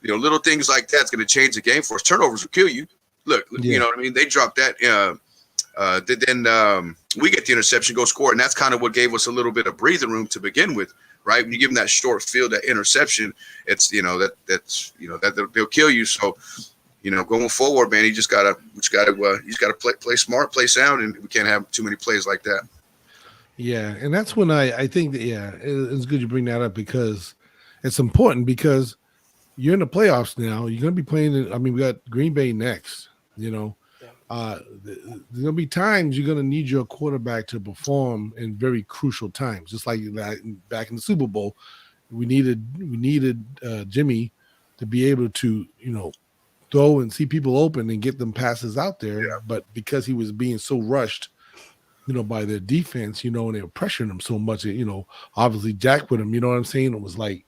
little things like that's going to change the game for us. Turnovers will kill you. Look, you know what I mean? They dropped that. Then we get the interception, go score, and that's kind of what gave us a little bit of breathing room to begin with, right? When you give them that short field, that interception, it's that they'll kill you. So. Going forward, man, you just gotta play smart, play sound, and we can't have too many plays like that. Yeah, and that's when I think that it's good you bring that up because it's important because you're in the playoffs now. You're gonna be playing. We got Green Bay next. There's gonna be times you're gonna need your quarterback to perform in very crucial times, just like that back in the Super Bowl. We needed Jimmy to be able to, throw and see people open and get them passes out there. Yeah. But because he was being so rushed, by their defense, and they were pressuring him so much, obviously Jack with him, you know what I'm saying? It was like,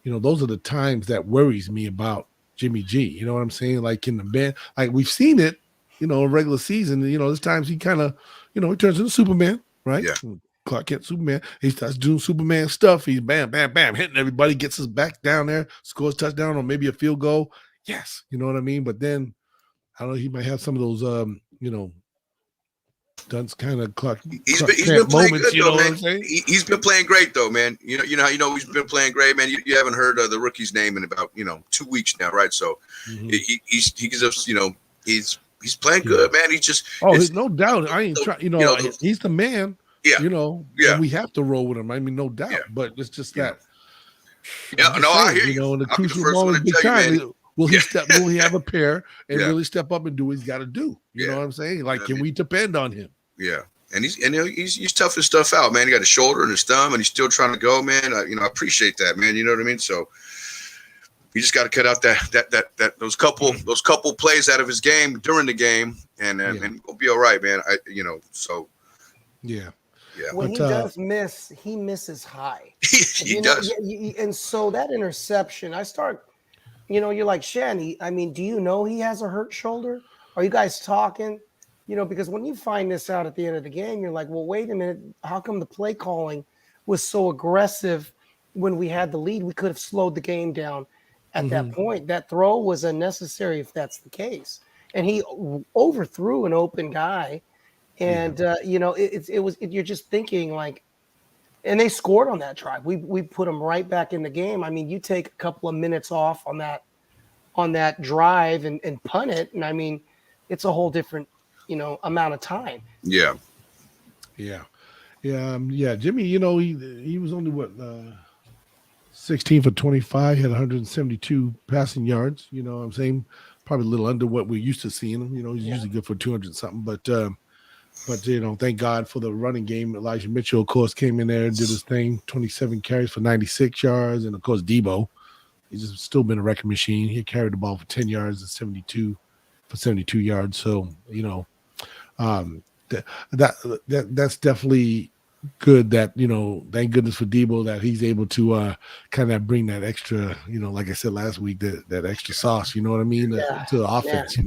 those are the times that worries me about Jimmy G. You know what I'm saying? Like in the band, like we've seen it, in regular season, there's times he kind of, he turns into Superman, right? Yeah. Clark Kent Superman. He starts doing Superman stuff. He's bam, bam, bam, hitting everybody, gets his back down there, scores touchdown or maybe a field goal. Yes, you know what I mean? But then I don't know, he might have some of those done kind of Clark He's been Kent playing moments, good, though, what man. I'm saying? He's been playing great, though, man. You know he's been playing great, man. You haven't heard the rookie's name in about 2 weeks now, right? So he gives us, he's playing good, man. He's just no doubt. I ain't trying. He's the man. Yeah, and we have to roll with him. I mean, no doubt. Yeah. But it's just that. Yeah, no, I hear you. In the I'll be the crucial first one moments, to big tell you, time. man. Will he step? Will he have a pair and Yeah. really step up and do what he's got to do? You know what I'm saying? Like, can we depend on him? Yeah, and he's tough his stuff out, man. He got a shoulder and his thumb, and he's still trying to go, man. I appreciate that, man. You know what I mean? So you just got to cut out those couple plays out of his game during the game, and he'll be all right, man. Yeah. Yeah. When he does miss, he misses high. He does. And so that interception, I start, you're like, Shanny, I mean, do you know he has a hurt shoulder? Are you guys talking? Because when you find this out at the end of the game, you're like, well, wait a minute. How come the play calling was so aggressive when we had the lead? We could have slowed the game down at that point. That throw was unnecessary if that's the case. And he overthrew an open guy. And you're just thinking like, and they scored on that drive. We put them right back in the game. I mean, you take a couple of minutes off on that drive and punt it, and I mean, it's a whole different amount of time. Yeah. Jimmy, he was only 16 for 25, had 172 passing yards. You know what I'm saying? Probably a little under what we're used to seeing him. He's usually good for 200 something, but thank God for the running game. Elijah Mitchell, of course, came in there and did his thing. 27 carries for 96 yards, and of course Deebo, he's just still been a wrecking machine. He carried the ball for 10 yards and 72 yards. So that's definitely good. That thank goodness for Deebo that he's able to kind of bring that extra, like I said last week, that extra sauce. You know what I mean? To the offense.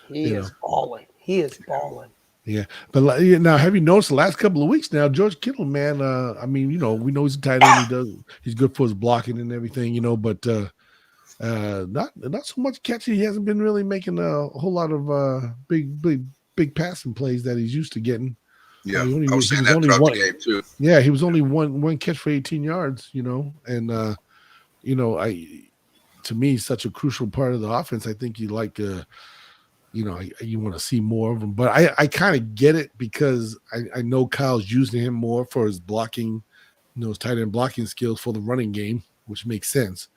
He is balling. He is balling. Yeah, but now have you noticed the last couple of weeks now, George Kittle, man? I mean, we know he's a tight end. He's good for his blocking and everything, but not so much catching. He hasn't been really making a whole lot of big passing plays that he's used to getting. Yeah, he I was saying that only throughout one the game too. Yeah, he was only one catch for 18 yards, and to me, such a crucial part of the offense. I think you like you want to see more of him, but I kind of get it because I know Kyle's using him more for his blocking, his tight end blocking skills for the running game, which makes sense.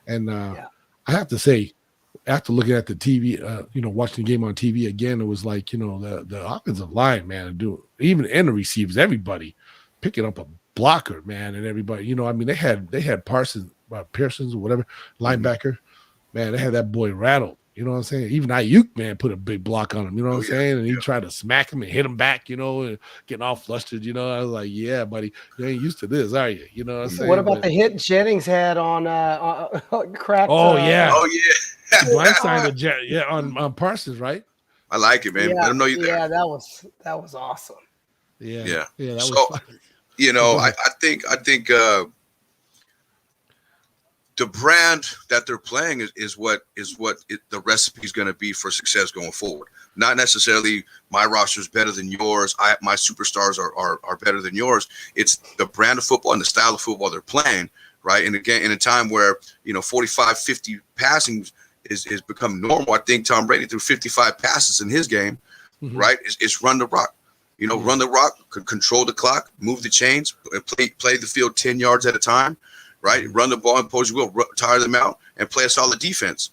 And I have to say, after looking at the TV, watching the game on TV again, it was like, the offensive line, man, even and the receivers, everybody picking up a blocker, man, and everybody, I mean, they had Parsons, Pearsons or whatever, linebacker, man, they had that boy rattled. You know what I'm saying? Even Ayuk, man, put a big block on him. You know what I'm saying? And he tried to smack him and hit him back, and getting all flustered. I was like, yeah, buddy, you ain't used to this, are you? You know what I'm saying? What about the hit Jennings had on cracked? Oh, yeah. Blindside on Parsons, right? I like it, man. Yeah, Let him know you're there. Yeah, that was awesome. Yeah. That so, was fun. I think the brand that they're playing is what the recipe is going to be for success going forward. Not necessarily my roster is better than yours. My superstars are better than yours. It's the brand of football and the style of football they're playing, right? And again, in a time where 45, 50 passing is become normal. I think Tom Brady threw 55 passes in his game, right? It's run the rock. Run the rock, control the clock, move the chains, play the field 10 yards at a time. Right, run the ball and pose your will, tire them out, and play a solid defense.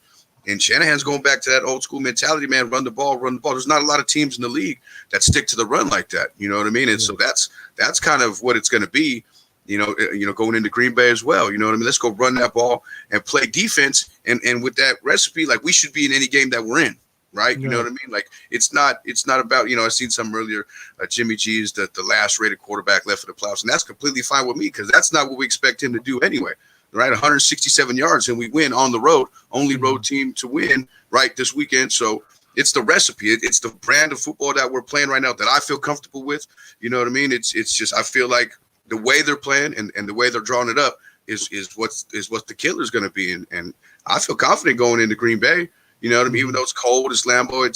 And Shanahan's going back to that old school mentality, man. Run the ball, run the ball. There's not a lot of teams in the league that stick to the run like that. You know what I mean? And so that's kind of what it's going to be. Going into Green Bay as well. You know what I mean? Let's go run that ball and play defense. And with that recipe, like, we should be in any game that we're in, right? You know what I mean? Like, it's not about, I seen some earlier, Jimmy G is the last rated quarterback left for the playoffs, and that's completely fine with me because that's not what we expect him to do anyway. Right, 167 yards, and we win on the road. Only road team to win, right, this weekend. So it's the recipe. It's the brand of football that we're playing right now that I feel comfortable with. You know what I mean? It's just, I feel like the way they're playing and the way they're drawing it up is what the killer's going to be. And I feel confident going into Green Bay. You know what I mean? Even though it's cold, it's Lambeau.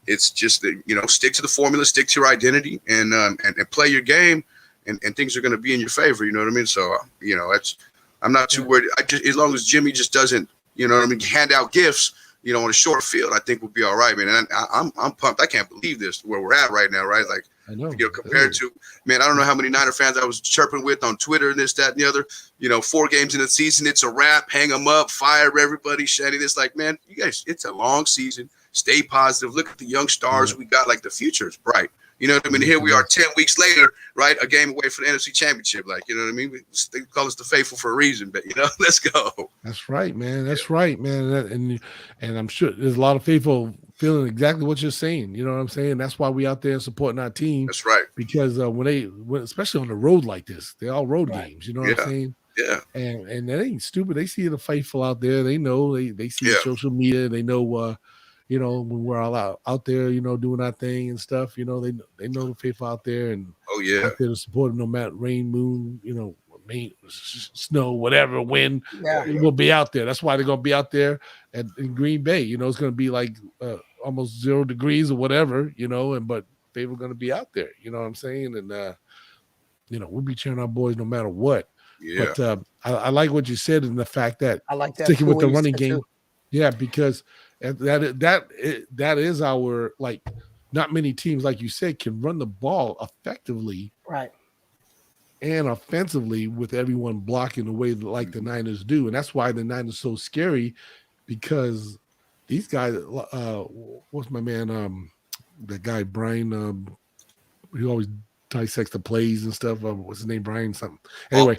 It's just, stick to the formula, stick to your identity, and play your game, and things are going to be in your favor. You know what I mean? So I'm not too worried. As long as Jimmy just doesn't, hand out gifts, on a short field, I think we'll be all right, man. And I'm pumped. I can't believe this, where we're at right now, right? Like, I know. Compared to, man, I don't know how many Niner fans I was chirping with on Twitter and this, that, and the other. 4 games in the season, it's a wrap. Hang them up, fire everybody, Shady. This, like, man, you guys, it's a long season. Stay positive. Look at the young stars we got. Like, the future is bright. You know what I mean? Here we are 10 weeks later, right? A game away from the NFC Championship. Like, you know what I mean? They call us the faithful for a reason, but, let's go. That's right, man. That's right, man. And I'm sure there's a lot of faithful feeling exactly what you're saying. You know what I'm saying? That's why we out there supporting our team. That's right. Because when especially on the road like this, they're all road games. You know what I'm saying? Yeah. And that ain't stupid. They see the faithful out there. They know. They see social media. They know. When we're all out there, doing our thing and stuff. They know the faithful out there and out there to support them no matter rain, moon, snow, whatever, wind. We'll be out there. That's why they're gonna be out there in Green Bay. It's gonna be like almost 0 degrees or whatever, but they were gonna be out there. You know what I'm saying? And we'll be cheering our boys no matter what. Yeah. But I like what you said in the fact that I like that sticking with the running game. Too. Yeah, because that is our, like, not many teams, like you said, can run the ball effectively, right, and offensively with everyone blocking the way that, like the Niners do, and that's why the Niners so scary, because these guys, what's my man, the guy Brian, he always dissects the plays and stuff. What's his name? Brian something. Anyway,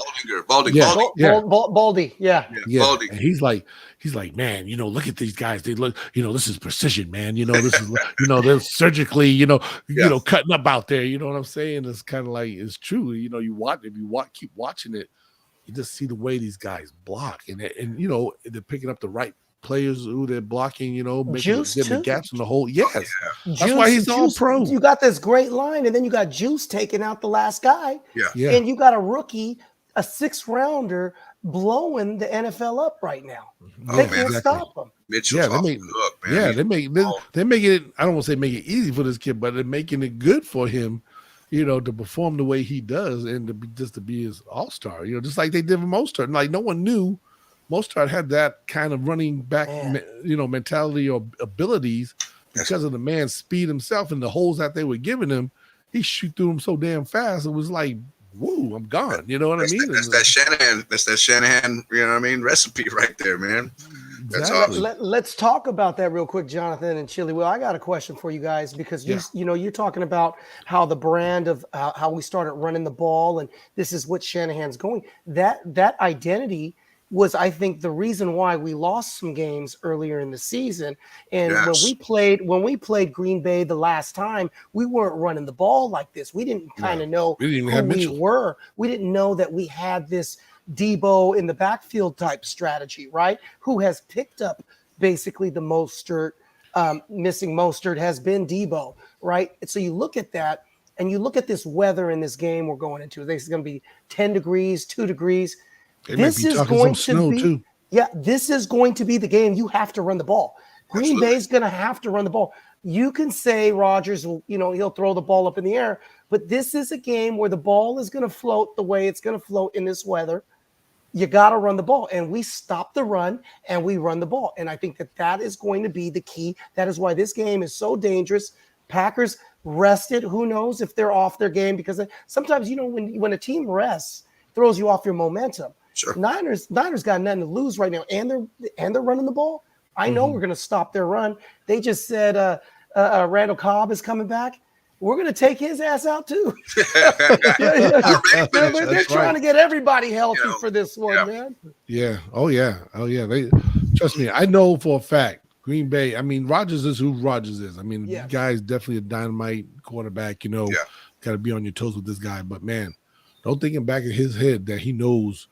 Baldy. Baldy. Yeah. Baldy. And he's like, man, look at these guys. They look, this is precision, man. This is, they're surgically, cutting up out there. You know what I'm saying? It's kind of like, it's true. Keep watching it, you just see the way these guys block, and they're picking up the right players who they're blocking, making the gaps in the hole. Yes. That's why he's all pro. You got this great line, and then you got Juice taking out the last guy. Yeah. And you got a rookie, a 6th rounder, blowing the NFL up right now. They can't stop him. Mitchell's they're making it, I don't want to say make it easy for this kid, but they're making it good for him, to perform the way he does and to be his all-star, just like they did with Mostert. And like, no one knew Mostert had that kind of running back, mentality or abilities because of the man's speed himself and the holes that they were giving him. He shoot through them so damn fast. It was like, woo, I'm gone. You know what I mean? That's that Shanahan, recipe right there, man. That's awesome. Let's talk about that real quick, Jonathan and Chili Will. I got a question for you guys because you're talking about how the brand of how we started running the ball, and this is what Shanahan's going. That identity was, I think, the reason why we lost some games earlier in the season. And when we played Green Bay the last time, we weren't running the ball like this. We didn't kind of know who we were. We didn't know that we had this Deebo in the backfield type strategy, right? Who has picked up basically the Mostert, missing Mostert has been Deebo, right? And so you look at that and you look at this weather in this game we're going into. It's going to be 10 degrees, 2 degrees. This is going to be, this is going to be the game. You have to run the ball. Green Bay's going to have to run the ball. You can say Rodgers will, he'll throw the ball up in the air, but this is a game where the ball is going to float the way it's going to float in this weather. You got to run the ball, and we stop the run and we run the ball. And I think that is going to be the key. That is why this game is so dangerous. Packers rested. Who knows if they're off their game, because sometimes, when a team rests, throws you off your momentum. Sure. Niners got nothing to lose right now, and they're running the ball. I know we're going to stop their run. They just said Randall Cobb is coming back. We're going to take his ass out too. They're trying to get everybody healthy for this one, man. Yeah. Oh yeah. They trust me. I know for a fact. Green Bay. I mean, Rodgers is who Rodgers is. I mean, the guy's definitely a dynamite quarterback. You know, got to be on your toes with this guy. But man, don't think in back of his head that he knows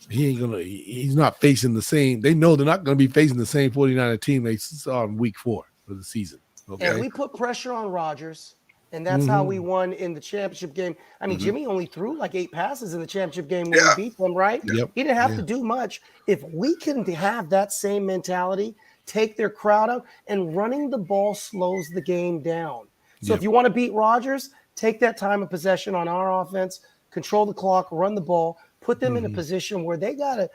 he's not facing the same. They know they're not going to be facing the same 49er team they saw in week 4 of the season. Okay. And we put pressure on Rodgers. And that's how we won in the championship game. I mean, Jimmy only threw like 8 passes in the championship game when we beat them, right? Yep. He didn't have to do much. If we can have that same mentality, take their crowd out, and running the ball slows the game down. So if you want to beat Rodgers, take that time of possession on our offense, control the clock, run the ball, put them in a position where they gotta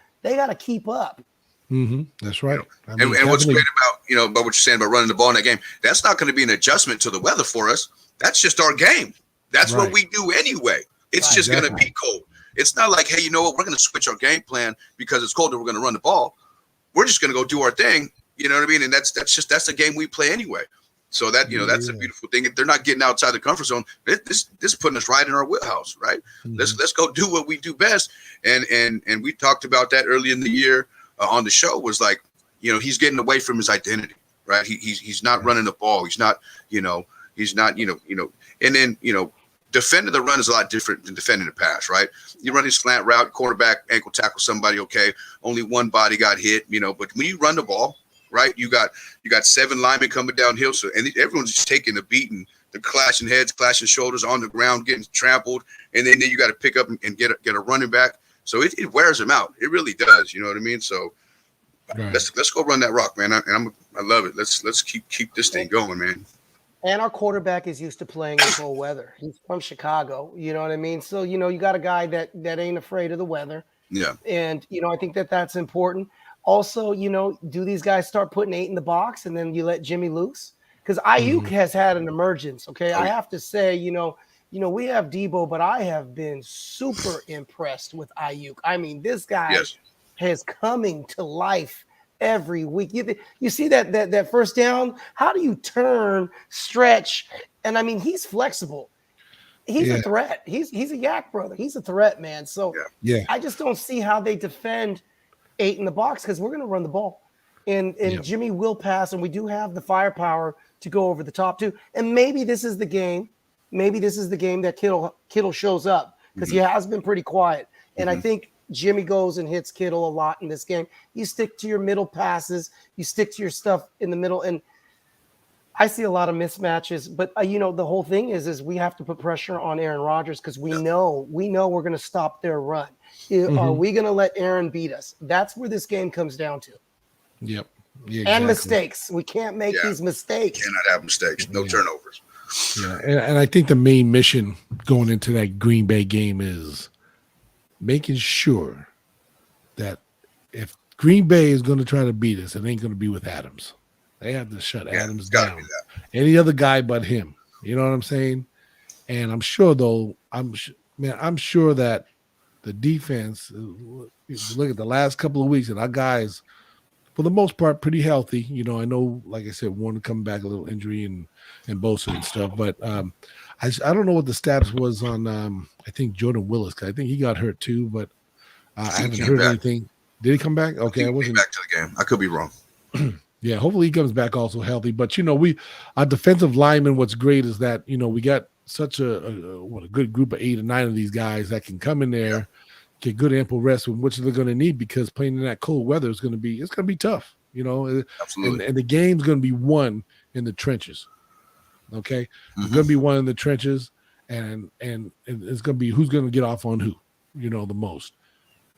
keep up. That's right. I mean, and what's great about what you're saying about running the ball in that game, that's not going to be an adjustment to the weather for us. That's just our game. That's what we do anyway. It's just going to be cold. It's not like, hey, you know what? We're going to switch our game plan because it's cold and we're going to run the ball. We're just going to go do our thing. You know what I mean? And that's the game we play anyway. So that, that's a beautiful thing. If they're not getting outside the comfort zone, this is putting us right in our wheelhouse, right? Let's go do what we do best. And we talked about that early in the year on the show, was like, he's getting away from his identity, right? He's not running the ball. He's not, and then, defending the run is a lot different than defending the pass, right? You run a slant route, quarterback ankle tackle somebody, okay, only one body got hit, but when you run the ball, right, you got 7 linemen coming downhill, so and everyone's just taking a beating, they're clashing heads, clashing shoulders on the ground, getting trampled, and then you got to pick up and get a running back. So it wears them out. It really does. You know what I mean? So let's go run that rock, man. I love it. Let's keep this thing going, man. And our quarterback is used to playing in cold weather. He's from Chicago. You know what I mean? So, you got a guy that ain't afraid of the weather. Yeah. And, I think that's important. Also, do these guys start putting 8 in the box and then you let Jimmy loose? Because Ayuk has had an emergence. Okay. I have to say, we have Deebo, but I have been super impressed with Ayuk. I mean, this guy is coming to life every week. You see that first down? How do you turn, stretch? And I mean, he's flexible. He's a threat. He's a yak brother. He's a threat, man. So I just don't see how they defend 8 in the box, because we're going to run the ball. And Jimmy will pass, and we do have the firepower to go over the top too. And maybe this is the game. Maybe this is the game that Kittle shows up, because he has been pretty quiet. And I think Jimmy goes and hits Kittle a lot in this game. You stick to your middle passes. You stick to your stuff in the middle. And I see a lot of mismatches. But, the whole thing is we have to put pressure on Aaron Rodgers, because we know we're going to stop their run. Are we going to let Aaron beat us? That's where this game comes down to. Yep. Yeah, exactly. And mistakes. We can't make these mistakes. Cannot have mistakes. No turnovers. Yeah, and I think the main mission going into that Green Bay game is making sure that if Green Bay is going to try to beat us, it ain't going to be with Adams. They have to shut Adams down. Any other guy but him. You know what I'm saying? And I'm sure, though, I'm sure that the defense, look at the last couple of weeks, and our guys, for the most part, pretty healthy. I know, like I said, Warner coming back, a little injury and Bosa and stuff. But I don't know what the status was on, I think, Jordan Willis, because I think he got hurt too, but I haven't heard anything. Did he come back? Okay, I wasn't back to the game. I could be wrong. Yeah, hopefully he comes back also healthy. But our defensive linemen, what's great is that we got such a good group of 8 or 9 of these guys that can come in there, get good ample rest, which they're going to need, because playing in that cold weather is going to be tough. Absolutely. And the game's going to be won in the trenches. Okay, it's going to be won in the trenches, and it's going to be who's going to get off on who, the most.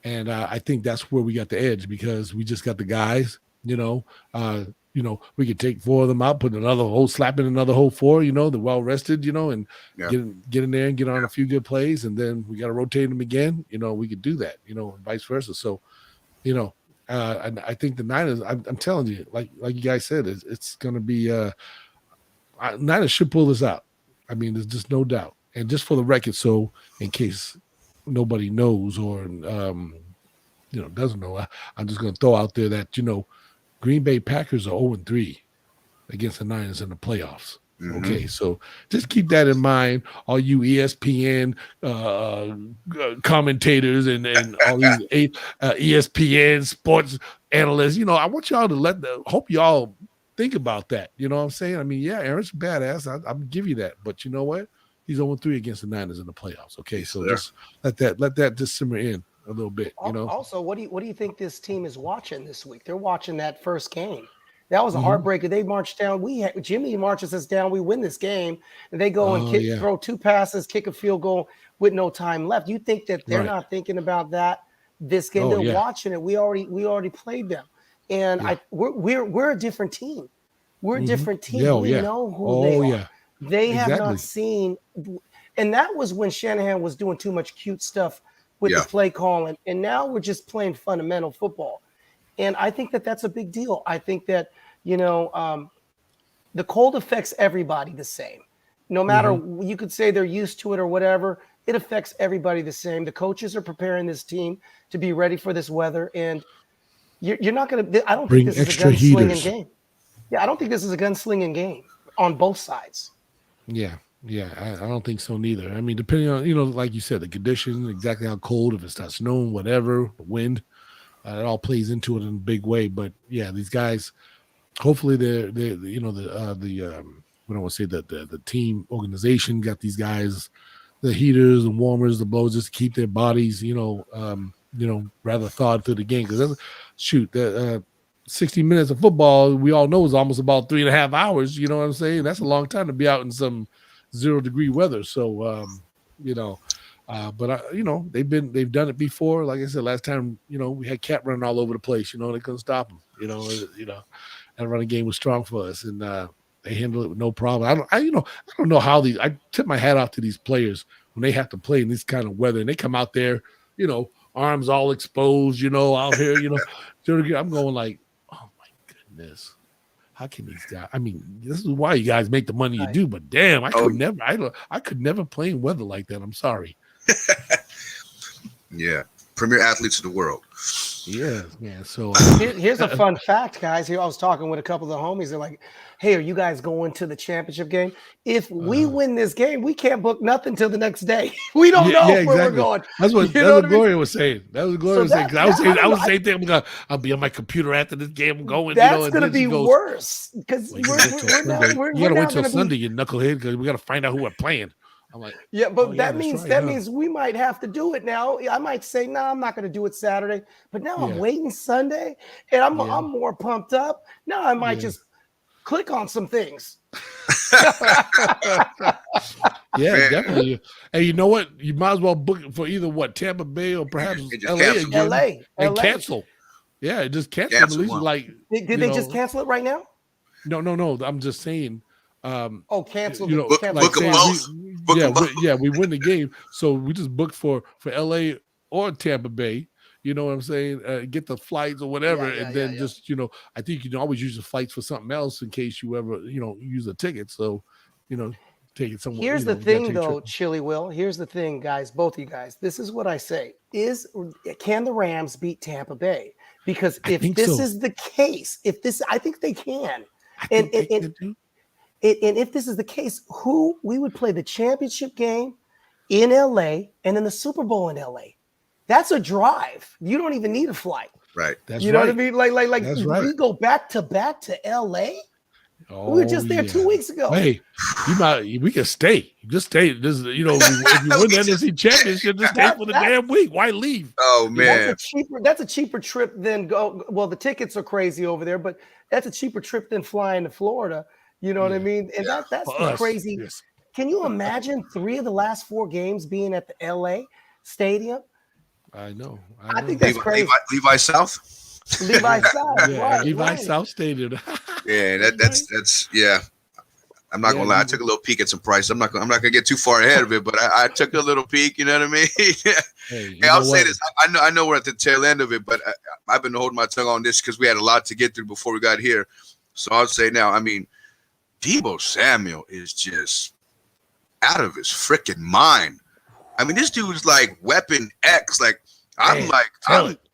And I think that's where we got the edge, because we just got the guys. We could take 4 of them out, put another hole, slap in another hole 4. They're well rested. And get in there and get on a few good plays, and then we got to rotate them again. We could do that. And vice versa. So, and I think the Niners. I'm telling you, like you guys said, it's going to be. Niners should pull this out. I mean, there's just no doubt. And just for the record, so in case nobody knows or doesn't know, I'm just going to throw out there that Green Bay Packers are 0-3 against the Niners in the playoffs. Mhm. Okay, so just keep that in mind, all you ESPN commentators and all these ESPN sports analysts. I want y'all to hope y'all think about that. You know what I'm saying? I mean, yeah, Aaron's badass. I'll give you that. But you know what? He's 0-3 against the Niners in the playoffs. Okay, so just let that just simmer in a little bit. Also, what do you think this team is watching this week? They're watching that first game. That was a Mm-hmm. heartbreaker. They marched down. Jimmy marches us down. We win this game, and they go and throw 2 passes, kick a field goal with no time left. You think that they're not thinking about that this game? They're watching it. We already played them, and we're a different team. We're a different team. We know who they are. They have not seen, and that was when Shanahan was doing too much cute stuff with the play calling, and now we're just playing fundamental football. And I think that that's a big deal. I think that, the cold affects everybody the same. No matter, you could say they're used to it or whatever, it affects everybody the same. The coaches are preparing this team to be ready for this weather. And you're not going to, I don't think this is a gunslinging game. Yeah, I don't think this is a gunslinging game on both sides. Yeah, I don't think so neither. I mean, depending on, like you said, the conditions, exactly how cold, if it starts snowing, whatever, the wind. It all plays into it in a big way, but yeah, these guys. Hopefully, the team organization got these guys, the heaters, the warmers, the blowers, just to keep their bodies, rather thawed through the game. Because 60 minutes of football, we all know is almost about 3.5 hours. You know what I'm saying? That's a long time to be out in some 0-degree weather. So, but they've done it before. Like I said, last time, we had Cat running all over the place. They couldn't stop him. That running game was strong for us, and they handled it with no problem. I don't know how I tip my hat off to these players when they have to play in this kind of weather, and they come out there, arms all exposed, out here, I'm going like, oh my goodness. How can these guys? I mean, this is why you guys make the money you do. But damn, I could never play in weather like that. I'm sorry. Yeah, premier athletes of the world. Yeah, man. So here's a fun fact, guys. Here I was talking with a couple of the homies. They're like, "Hey, are you guys going to the championship game? If we win this game, we can't book nothing till the next day. We don't know where we're going." That's what Gloria was saying. That was Gloria was saying. I was saying that I'll be on my computer after this game. I'm going. That's going to be worse because you got to wait till Sunday, you knucklehead, because we got to find out who we're playing. I'm like, yeah, but that means we might have to do it now. I might say, no, I'm not going to do it Saturday, but now I'm waiting Sunday, and I'm more pumped up. Now I might just click on some things. Yeah, definitely. And you know what? You might as well book it for either Tampa Bay or perhaps LA and cancel. Yeah, just cancel. At least did they just cancel it right now? No. I'm just saying. Cancel. Book them both. We win the game, so we just booked for LA or Tampa Bay. You know what I'm saying? Get the flights or whatever, and then just I think you can always use the flights for something else in case you ever use a ticket. So take it somewhere. Here's the thing, though, Chili Will. Here's the thing, guys. Both of you guys. This is what I say: can the Rams beat Tampa Bay? Because if this is the case, I think they can. And if this is the case, we would play the championship game in LA and then the Super Bowl in LA. That's a drive. You don't even need a flight. Right. Know what I mean? Like we go back to LA. We were just there 2 weeks ago. Hey, we can stay. Just stay. This, if you win the NFC Championship, just stay for the damn week. Why leave? Oh man, that's a cheaper trip than go. Well, the tickets are crazy over there, but that's a cheaper trip than flying to Florida. You know what I mean? And that's the crazy. Yes. Can you imagine 3 of the last 4 games being at the LA stadium? I know. I think that's crazy. Levi South. Levi South. Yeah, Levi South Stadium. Yeah, that's yeah. I'm not gonna lie. I took a little peek at some prices. I'm not gonna get too far ahead of it, but I took a little peek. You know what I mean? Hey, I'll say this. I know we're at the tail end of it, but I've been holding my tongue on this because we had a lot to get through before we got here. So I'll say now. I mean, Deebo Samuel is just out of his freaking mind. I mean, this dude's like Weapon X. Like I'm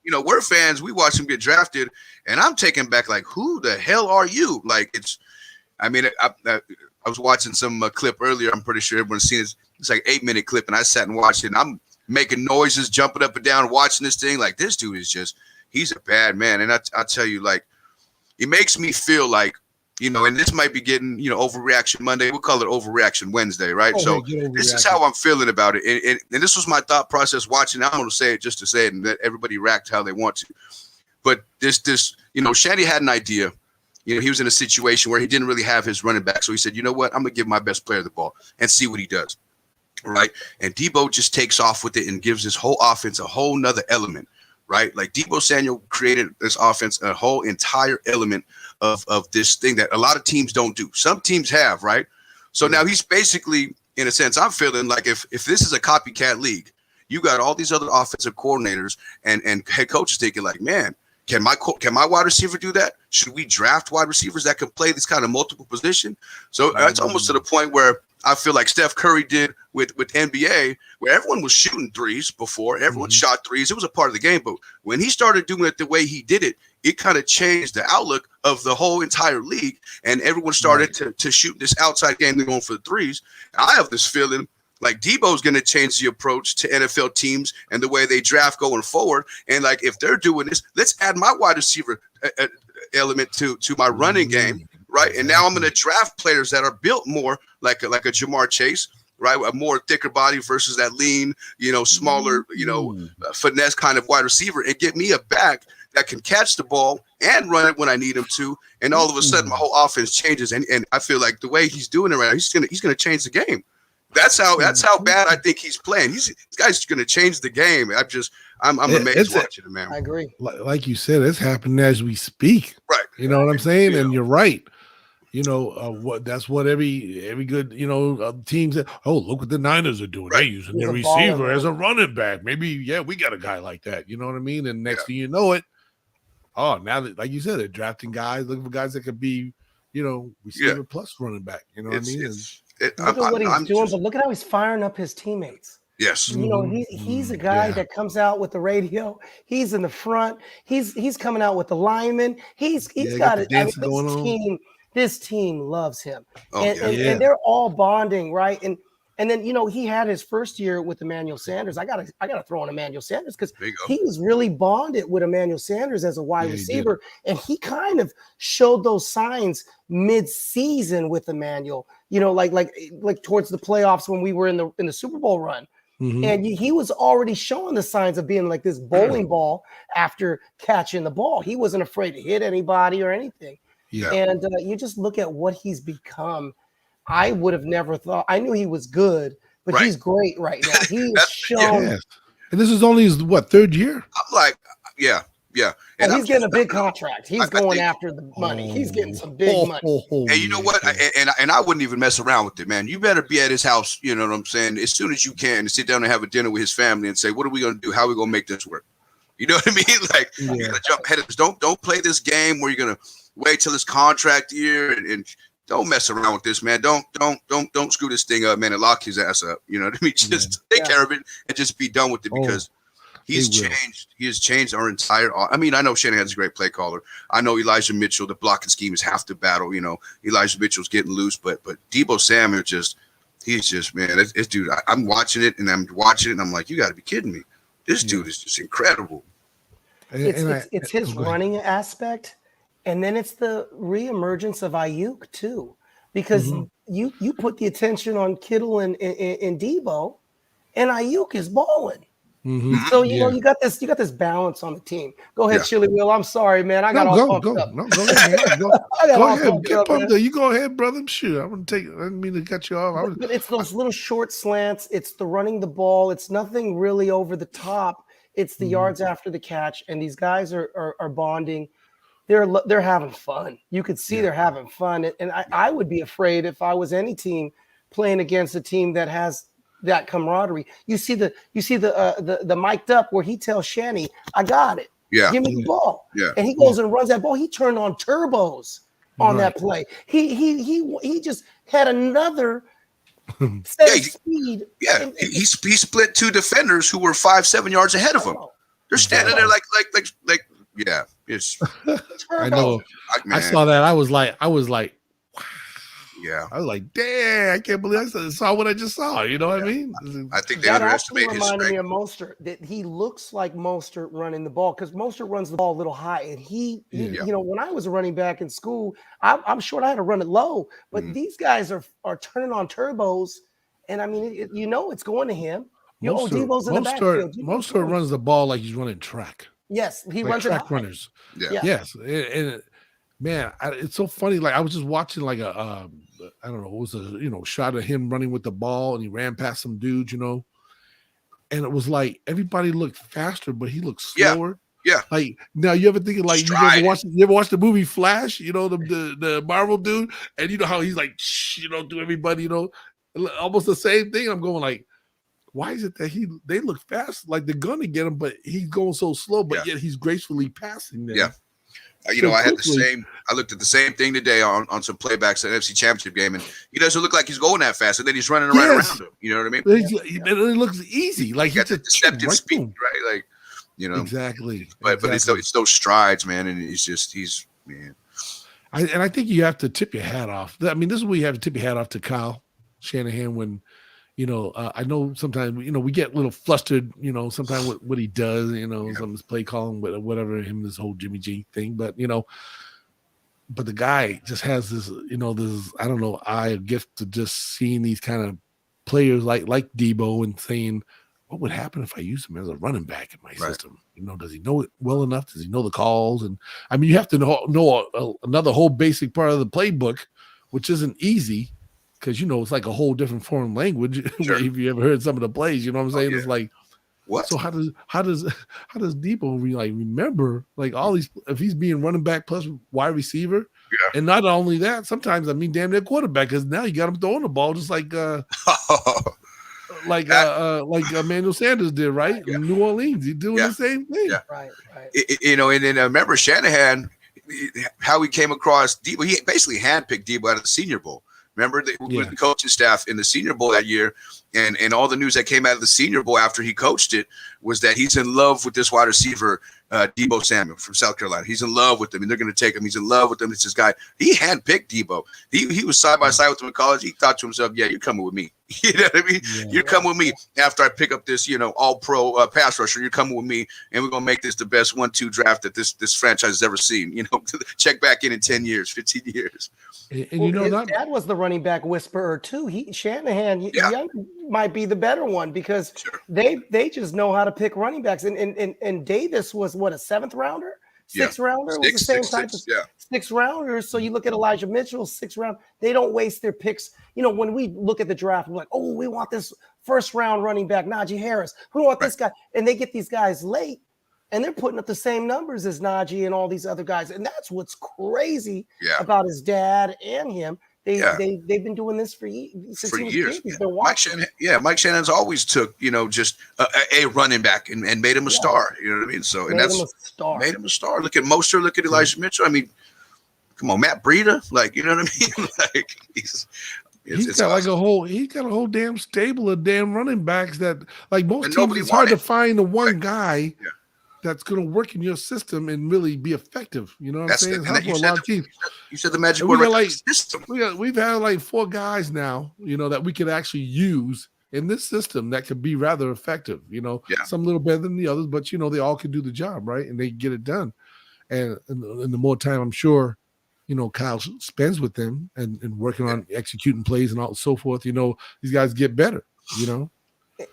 you know, we're fans. We watch him get drafted, and I'm taken back. Like, who the hell are you? Like, it's. I mean, I was watching some clip earlier. I'm pretty sure everyone's seen it. It's like 8-minute clip, and I sat and watched it. And I'm making noises, jumping up and down, watching this thing. Like, this dude is just—he's a bad man. And I tell you, like, it makes me feel like, you know, and this might be getting, you know, overreaction Monday. We'll call it overreaction Wednesday, right? So this is how I'm feeling about it. And this was my thought process watching. I'm going to say it just to say it and let everybody react how they want to. But this, you know, Shandy had an idea. You know, he was in a situation where he didn't really have his running back. So he said, you know what? I'm going to give my best player the ball and see what he does. Right. And Deebo just takes off with it and gives his whole offense a whole nother element. Right. Like Deebo Samuel created this offense, a whole entire element of this thing that a lot of teams don't do. Some teams have. Right. So now he's basically, in a sense, I'm feeling like if this is a copycat league, you got all these other offensive coordinators and head coaches thinking like, man, can my wide receiver do that? Should we draft wide receivers that can play this kind of multiple position? So it's almost to the point where I feel like Steph Curry did with NBA, where everyone was shooting threes before. Everyone shot threes. It was a part of the game. But when he started doing it the way he did it, it kind of changed the outlook of the whole entire league. And everyone started to shoot this outside game. They're going for the threes. I have this feeling like Deebo's going to change the approach to NFL teams and the way they draft going forward. And like, if they're doing this, let's add my wide receiver element to my running game. Right. And now I'm going to draft players that are built more like a Jamar Chase, right? A more thicker body versus that lean, you know, smaller, you know, finesse kind of wide receiver, and get me a back that can catch the ball and run it when I need him to. And all of a sudden my whole offense changes. And I feel like the way he's doing it right now, he's going to change the game. That's how bad I think he's playing. This guy's going to change the game. I'm amazed watching him, man. I agree. Like you said, it's happening as we speak. Right. You know what I'm saying? Yeah. And you're right. You know, that's what every good, you know, team said. Oh, look what the Niners are doing. Right. They're using their receiver as a running back. Maybe, we got a guy like that. You know what I mean? And next thing you know it, now that, like you said, they're drafting guys, looking for guys that could be, you know, receiver plus running back. You know what I mean? Look at what he's doing, but look at how he's firing up his teammates. Yes. You know, he's a guy that comes out with the radio. He's in the front. He's coming out with the linemen. He's got it. I mean, this team loves him. And they're all bonding, right? And then, you know, he had his first year with Emmanuel Sanders. I gotta throw in Emmanuel Sanders because he was really bonded with Emmanuel Sanders as a wide receiver. And he kind of showed those signs mid-season with Emmanuel, you know, like towards the playoffs when we were in the Super Bowl run. And he was already showing the signs of being like this bowling ball after catching the ball. He wasn't afraid to hit anybody or anything. Yeah. And you just look at what he's become. I would have never thought. I knew he was good, but he's great right now. He's shown. Yeah. And this is only his third year. I'm like, yeah. And he's getting a big contract. He's going after the money. He's getting some big money. And you know what? And I wouldn't even mess around with it, man. You better be at his house. You know what I'm saying? As soon as you can, and sit down and have a dinner with his family and say, what are we going to do? How are we going to make this work? You know what I mean? Like, you got to jump ahead of this. Don't play this game where you're going to wait till his contract year and don't mess around with this, man. Don't screw this thing up, man, and lock his ass up. You know what I mean? Just take care of it and just be done with it because he's changed. He has changed our entire. I mean, I know Shanahan's a great play caller. I know Elijah Mitchell, the blocking scheme is half the battle. You know, Elijah Mitchell's getting loose, but Deebo Samuel he's just man. This dude, I'm watching it and I'm like, you got to be kidding me. This dude is just incredible. It's his running aspect. And then it's the reemergence of Ayuk too, because you put the attention on Kittle and Deebo, and Ayuk is balling. So you know you got this balance on the team. Go ahead, Chili Will. I'm sorry, man. I got all pumped up. No, go ahead. Go ahead. Get pumped up. You go ahead, brother. Sure, I'm gonna take. I didn't mean to cut you off. But it's those little short slants. It's the running the ball. It's nothing really over the top. It's the yards after the catch, and these guys are bonding. They're having fun. You could see they're having fun. And I would be afraid if I was any team playing against a team that has that camaraderie. You see the mic'd up where he tells Shanny, I got it. Yeah. Give me the ball. Yeah. And he goes and runs that ball. He turned on turbos on that play. He just had another set of speed. Yeah. He split two defenders who were 5-7 yards ahead of him. They're standing there like, yeah. It's I know. man. I saw that. I was like, yeah. I was like, damn, I can't believe I saw what I just saw. You know what I mean? I think they That actually underestimate his reminded me strength. of Mostert. That he looks like Mostert running the ball because Mostert runs the ball a little high, and he you know, when I was a running back in school, I'm sure I had to run it low, but these guys are turning on turbos, and I mean, you know, it's going to him. Deebo's in the backfield. Mostert runs the ball like he's running track. Yes, he like runs track it high. runners. Yeah. Yes, and man, it's so funny. Like I was just watching like a I don't know, it was a shot of him running with the ball, and he ran past some dudes, and it was like everybody looked faster, but he looked slower. Yeah. Like now, you ever think like you ever watch the movie Flash? The Marvel dude, and you know how he's like to everybody. Almost the same thing. I'm going like, why is it that they look fast, like they're gonna get him, but he's going so slow, but yet he's gracefully passing them. Yeah. I looked at the same thing today on some playbacks at an NFC Championship game, and he doesn't look like he's going that fast, and then he's running right around him. You know what I mean? It looks easy, like he got the deceptive speed, right? Like, exactly. But it's those strides, man, and he's man. I think you have to tip your hat off. I mean, this is where you have to tip your hat off to Kyle Shanahan when. I know sometimes, we get a little flustered, sometimes what he does, some of his play calling, whatever, this whole Jimmy G thing. But, but the guy just has this, this, I don't know, a gift to just seeing these kind of players like Deebo and saying, what would happen if I use him as a running back in my system? Does he know it well enough? Does he know the calls? And I mean, you have to know another whole basic part of the playbook, which isn't easy. Because it's like a whole different foreign language. Sure. If you ever heard some of the plays, you know what I'm saying? It's like, what? So how does Deebo remember like all these, if he's being running back plus wide receiver, and not only that, sometimes damn near quarterback, because now you got him throwing the ball just like Emmanuel Sanders did, right? In New Orleans, he's doing the same thing. Yeah. Right. And then remember Shanahan, how he came across Deebo. He basically handpicked Deebo out of the Senior Bowl. Remember with the coaching staff in the Senior Bowl that year, and all the news that came out of the Senior Bowl after he coached it was that he's in love with this wide receiver, Deebo Samuel from South Carolina. He's in love with him, and they're going to take him. He's in love with him. It's this guy. He handpicked Deebo. He was side by side with him in college. He thought to himself, "Yeah, you're coming with me. You know what I mean? You're coming with me after I pick up this, all-pro pass rusher. You're coming with me, and we're going to make this the best 1-2 draft that this franchise has ever seen. Check back in 10 years, 15 years." And his dad was the running back whisperer too. Shanahan Young might be the better one because they just know how to pick running backs. And Davis was what, a 7th rounder, 6th rounder, was the same type of 6th rounders. So you look at Elijah Mitchell, 6th round. They don't waste their picks. When we look at the draft, we're like, oh, we want this 1st round running back, Najee Harris. We want this guy, and they get these guys late. And they're putting up the same numbers as Najee and all these other guys. And that's what's crazy about his dad and him. They've been doing this for years. Mike Shanahan's always took, just a running back and made him a star. You know what I mean? So made him a star. Look at Mostert, look at Elijah Mitchell. I mean, come on, Matt Breida. Like, you know what I mean? Like he's got awesome. He's got a whole damn stable of damn running backs that like most teams, it's hard to find the one guy that's going to work in your system and really be effective. You know what I'm saying? It's hard for a lot of teams. You said the magic word, system. We've had like 4 guys now, that we could actually use in this system that could be rather effective. Some a little better than the others, but they all can do the job, right? And they get it done. And the more time I'm sure, Kyle spends with them and working on executing plays and all so forth, these guys get better,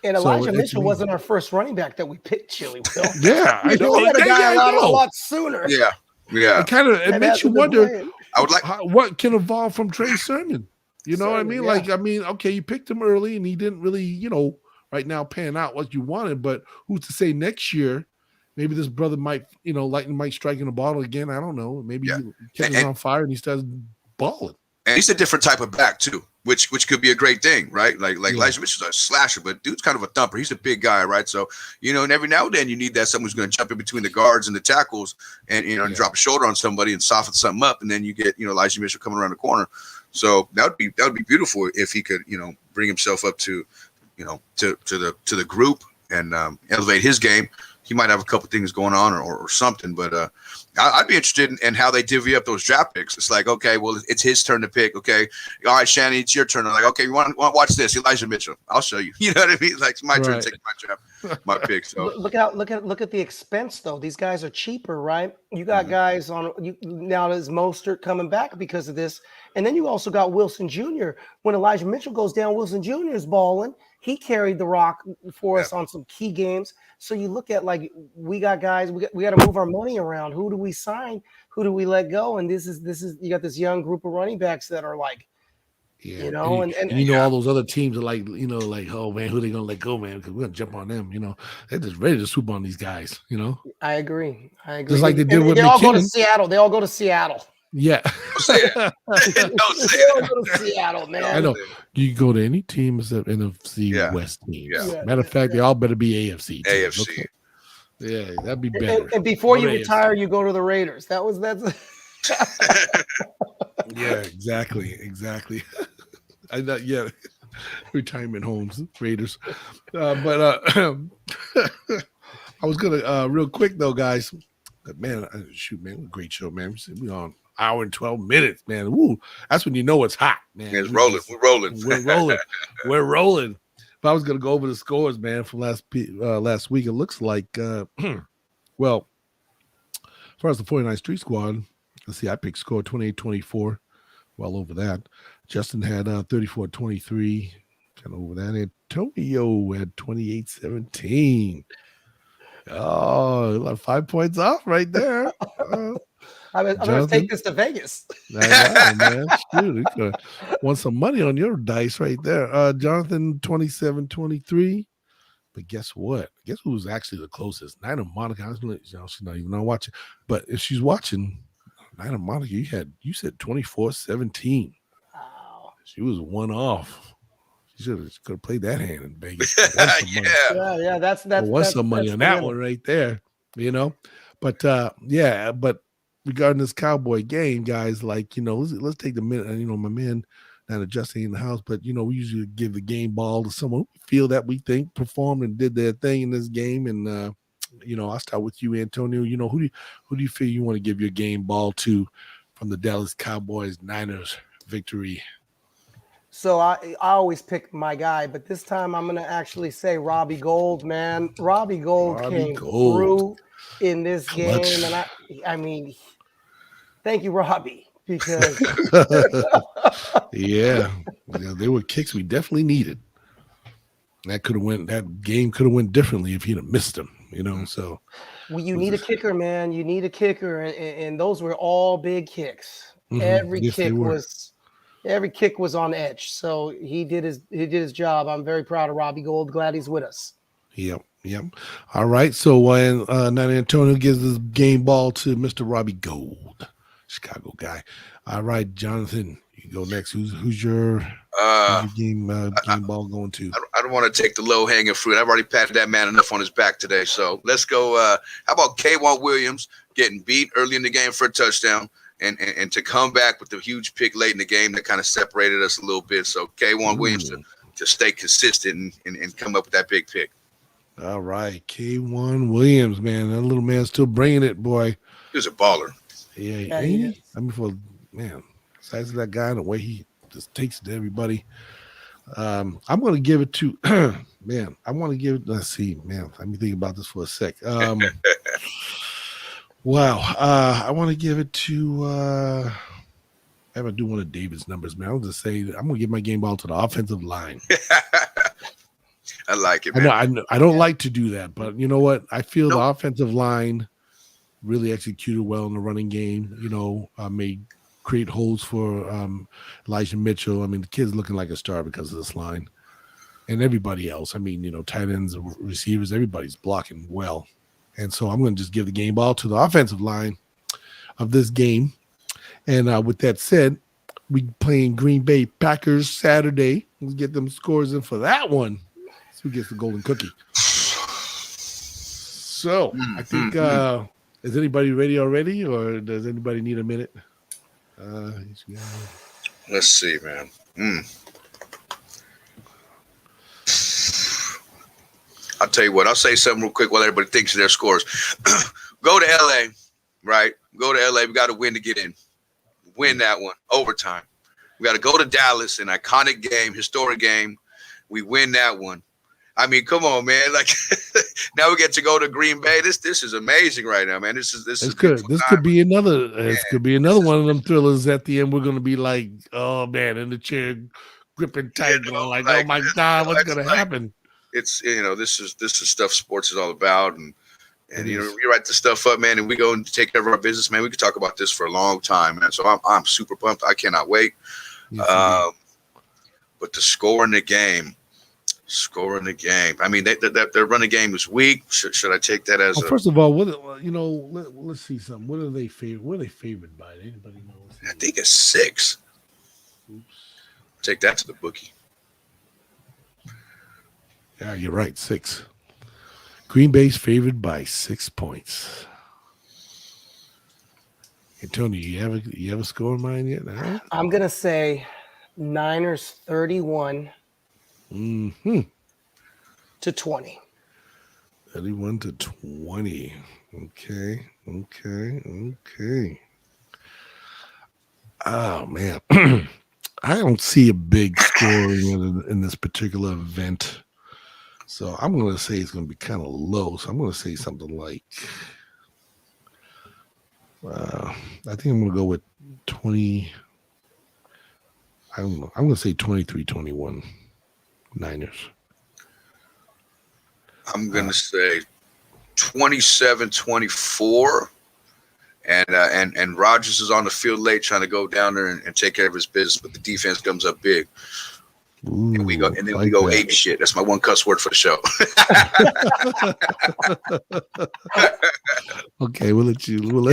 And Elijah Mitchell wasn't our first running back that we picked, Chili Will. Yeah, I know. We had a guy a lot sooner. Yeah. It makes you wonder. I would like what can evolve from Trey Sermon. You know what I mean? Yeah. Okay, you picked him early, and he didn't really, right now pan out what you wanted. But who's to say next year? Maybe this brother might, lightning might strike in the bottle again. I don't know. Maybe he catches on fire and he starts balling. And he's a different type of back too, which could be a great thing, right? Like Elijah Mitchell's a slasher, but dude's kind of a thumper. He's a big guy, right? So, and every now and then you need that someone who's going to jump in between the guards and the tackles and, and drop a shoulder on somebody and soften something up. And then you get, Elijah Mitchell coming around the corner. So that would be beautiful if he could, bring himself up to, to the group and elevate his game. he might have a couple things going on or something. But I'd be interested in how they divvy up those draft picks. It's like, okay, well, it's his turn to pick. Okay, all right, Shannon, it's your turn. I'm like, okay, you want to watch this? Elijah Mitchell. I'll show you. You know what I mean? Like, it's my turn to take my pick. So look at the expense though. These guys are cheaper, right? You got guys on you now. There's Mostert coming back because of this, and then you also got Wilson Jr. When Elijah Mitchell goes down, Wilson Jr. is balling. He carried the rock for us on some key games. So you look at like we got guys. We got to move our money around. Who do we sign? Who do we let go? And this is you got this young group of running backs that are like. Yeah, You know, and you know, all those other teams are like, you know, like, oh man, who they gonna let go, man? Because we're gonna jump on them. You know, they're just ready to swoop on these guys. You know, I agree. Just like they did with they all go to McKinnon. Seattle. They all go to Seattle. Yeah, don't say it. Don't say They all it. go to Seattle, man. I know. You go to any team except NFC West teams. Matter of fact, they all better be AFC. Teams. AFC. Okay? Yeah, that'd be better. And before you AFC. retire, you go to the Raiders. That's. Yeah, exactly. I thought, retirement homes, Raiders. But I was gonna real quick though, guys. But man, shoot, man, great show, man. We on hour and 12 minutes, man. Woo, that's when you know it's hot, man. It's rolling. We're rolling. We're rolling. If I was gonna go over the scores, man, from last week, it looks like well, as far as the 49 Street Squad, let's see, I picked score 28-24. Well over that. Justin had 34-23, kind of over that. Antonio had 28-17. Oh, like 5 points off right there. I'm going to take this to Vegas. I know, man. Shoot, you could won some money on your dice right there. Jonathan 27-23. But guess what? Guess who was actually the closest? Nina Monica. She's not even on watching. But if she's watching, Nina Monica, you said 24-17. Wow. She was one off. She could have played that hand in Vegas. Yeah. That's won some money on that one right there. You know, but but regarding this Cowboy game, guys, like, you know, let's take the minute. You know, my man not adjusting in the house, but you know, we usually give the game ball to someone we feel that we think performed and did their thing in this game. And you know, I'll start with you, Antonio. You know, who do you feel you want to give your game ball to from the Dallas Cowboys Niners victory? So I always pick my guy, but this time I'm going to actually say Robbie Gould, man. Robbie Gould came through in this game, and I mean, thank you, Robbie, because they were kicks we definitely needed. That game could have went differently if he'd have missed them, you know. So you need a kicker, man. You need a kicker, and those were all big kicks. Mm-hmm. Every kick was on edge. So he did his job. I'm very proud of Robbie Gould. Glad he's with us. Yep. All right. So when now Antonio gives this game ball to Mr. Robbie Gould, Chicago guy. All right, Jonathan, you go next. Who's your game ball going to? I don't want to take the low hanging fruit. I've already patted that man enough on his back today. So let's go. How about K'Wan Williams getting beat early in the game for a touchdown and to come back with the huge pick late in the game that kind of separated us a little bit. So K'Wan Williams to stay consistent and come up with that big pick. All right, K'Wan Williams, man, that little man's still bringing it, boy. He was a baller. Yeah, I mean, size of that guy and the way he just takes it to everybody. I'm going to give it to man. I want to give it. Let's see, man. Let me think about this for a sec. Wow. I want to give it to. I haven't do one of David's numbers, man. I'll just say I'm going to give my game ball to the offensive line. I like it, man. I don't like to do that, but you know what? I feel the offensive line really executed well in the running game. You know, made create holes for Elijah Mitchell. I mean, the kid's looking like a star because of this line. And everybody else. I mean, you know, tight ends, receivers, everybody's blocking well. And so I'm going to just give the game ball to the offensive line of this game. And with that said, we playing Green Bay Packers Saturday. Let's get them scores in for that one. So who gets the golden cookie? So I think, is anybody ready already, or does anybody need a minute? Let's see, man. I'll tell you what. I'll say something real quick while everybody thinks of their scores. Go to LA, right? Go to LA. We got to win to get in. Win that one. Overtime. We got to go to Dallas, an iconic game, historic game. We win that one. I mean, come on, man. Like now we get to go to Green Bay. This is amazing right now, man. This is good. This could be another. This could be another one of them thrillers. At the end, we're gonna be like, oh man, in the chair, gripping tight, going like, oh my god, what's gonna happen? It's this is stuff sports is all about, and we write this stuff up, man, and we go and take care of our business, man. We could talk about this for a long time, man. So I'm super pumped. I cannot wait. Yes, but the score in the game. I mean, their running game is weak. Should I take that as? First of all, let's see something. What are they favored? What are they favored by? Anybody knows? I think it's 6. Oops. Take that to the bookie. Yeah, you're right. 6. Green Bay's favored by 6 points. Hey, Tony, you have a score in mind yet? Huh? I'm gonna say Niners 31. Mm-hmm. To 20. 31 to 20. Okay. Oh man. I don't see a big scoring in this particular event. So I'm gonna say it's gonna be kind of low. So I'm gonna say something like I think I'm gonna go with 20. I don't know. I'm gonna say 23-21. Niners. I'm going to say 27-24. And Rodgers is on the field late trying to go down there and take care of his business, but the defense comes up big. Ooh, and we go ape shit. That's my one cuss word for the show. Okay, we'll let you have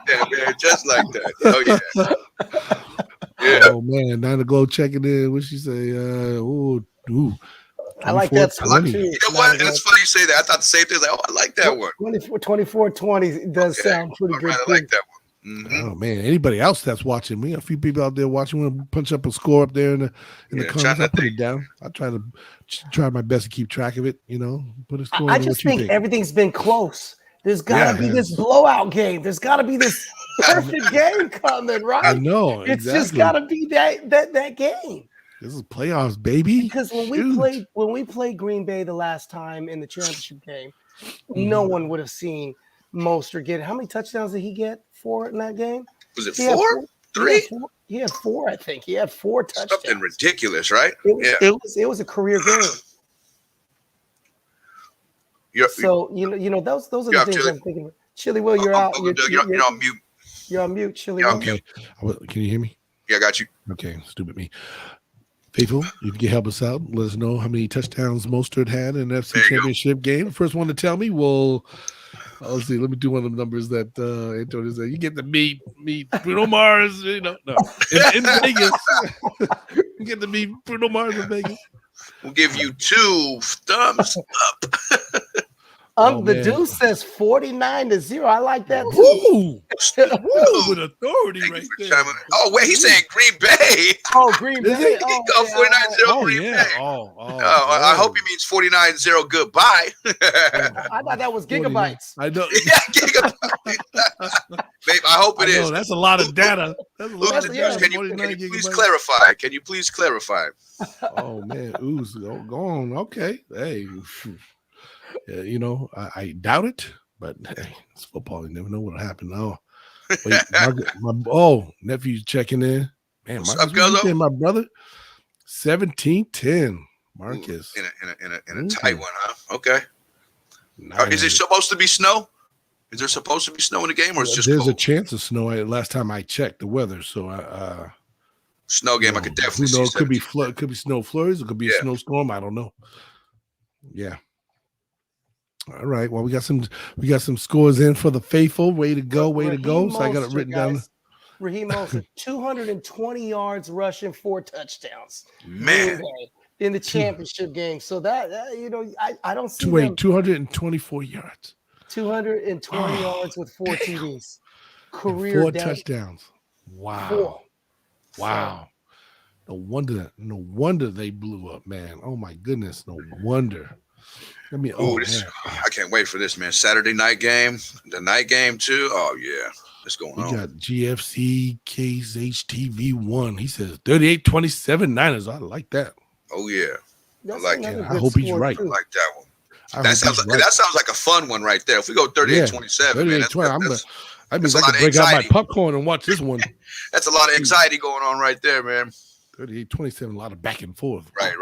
that. Just like that. Oh yeah. Yeah. Oh man, Nina Glow checking in. What she say? I like that score too. You know what? It's funny you say that. I thought the same thing. Like, I like that one. 24-20 does sound pretty good. I like that one. Mm-hmm. Oh man, anybody else that's watching? We got a few people out there watching. Want to punch up a score up there in the comments? I'll put it down. I try my best to keep track of it. Put a score. I just think everything's been close. There's got to be this blowout game. There's got to be this perfect game coming, right? I know. It's just got to be that game. This is playoffs, baby. Because when we played Green Bay the last time in the championship game, no one would have seen Mostert get. How many touchdowns did he get in that game? Was it 4? 3? He had 4, I think. He had 4 touchdowns. Something ridiculous, right? It was a career game. Those are the things I'm thinking. Chili Will, you're out. You're on mute. You're on mute, Chili Will. Okay. Can you hear me? Yeah, I got you. Okay, stupid me. Faithful, if you can help us out, let us know how many touchdowns Mostert had in the FC Championship game. First one to tell me, let's see. Let me do one of the numbers that Antonio said. You get the meet Bruno Mars. No, in Vegas. You get to meet Bruno Mars in Vegas. We'll give you 2 thumbs up. The dude says 49-0. I like that too. Woo, with authority right there. Oh, wait, he's saying Green Bay. Oh, Green Bay. He go 49-0 Green Bay. I hope he means 49-0 goodbye. I thought that was gigabytes. I know. Yeah, gigabytes. Babe, I hope it is. That's a lot of data. Can you please clarify? Can you please clarify? Oh man, ooze, go on. Okay, hey. I doubt it, but hey, it's football. You never know what'll happen. Oh, wait, my nephew's checking in. Man, What's Marcus, up, my brother. 17-10, Marcus. In a tight one, huh? Okay. Nice. Is it supposed to be snow? Is there supposed to be snow in the game, or it's just there's cold? a chance of snow? Last time I checked the weather, so snow game. I could definitely see. It could be could be snow flurries. It could be a snowstorm. I don't know. Yeah. All right. Well, we got some scores in for the faithful. Way to go. So I got it written down. Raheem Mostert, 220 yards rushing, 4 touchdowns. Man. In the championship game. So that I don't see 224 yards. 220 yards with 4 TDs. Career 4 touchdowns. Wow. 4. Wow. No wonder they blew up, man. Oh my goodness. No wonder. I mean, Ooh, man. I can't wait for this, man. Saturday night game, the night game too. Oh yeah, what's going We on? got GFC Case HTV1. He says 38-27 Niners. I like that. Oh yeah, That's like another it. I good hope he's score, right. I too. like that one. I That hope sounds he's like, right. that sounds like a fun one right there. If we go 38-27, man, 38-20. That means a I lot can of break out my anxiety. popcorn and watch this one. That's a lot of anxiety going on right there, man. 38-27, a lot of back and forth. Right.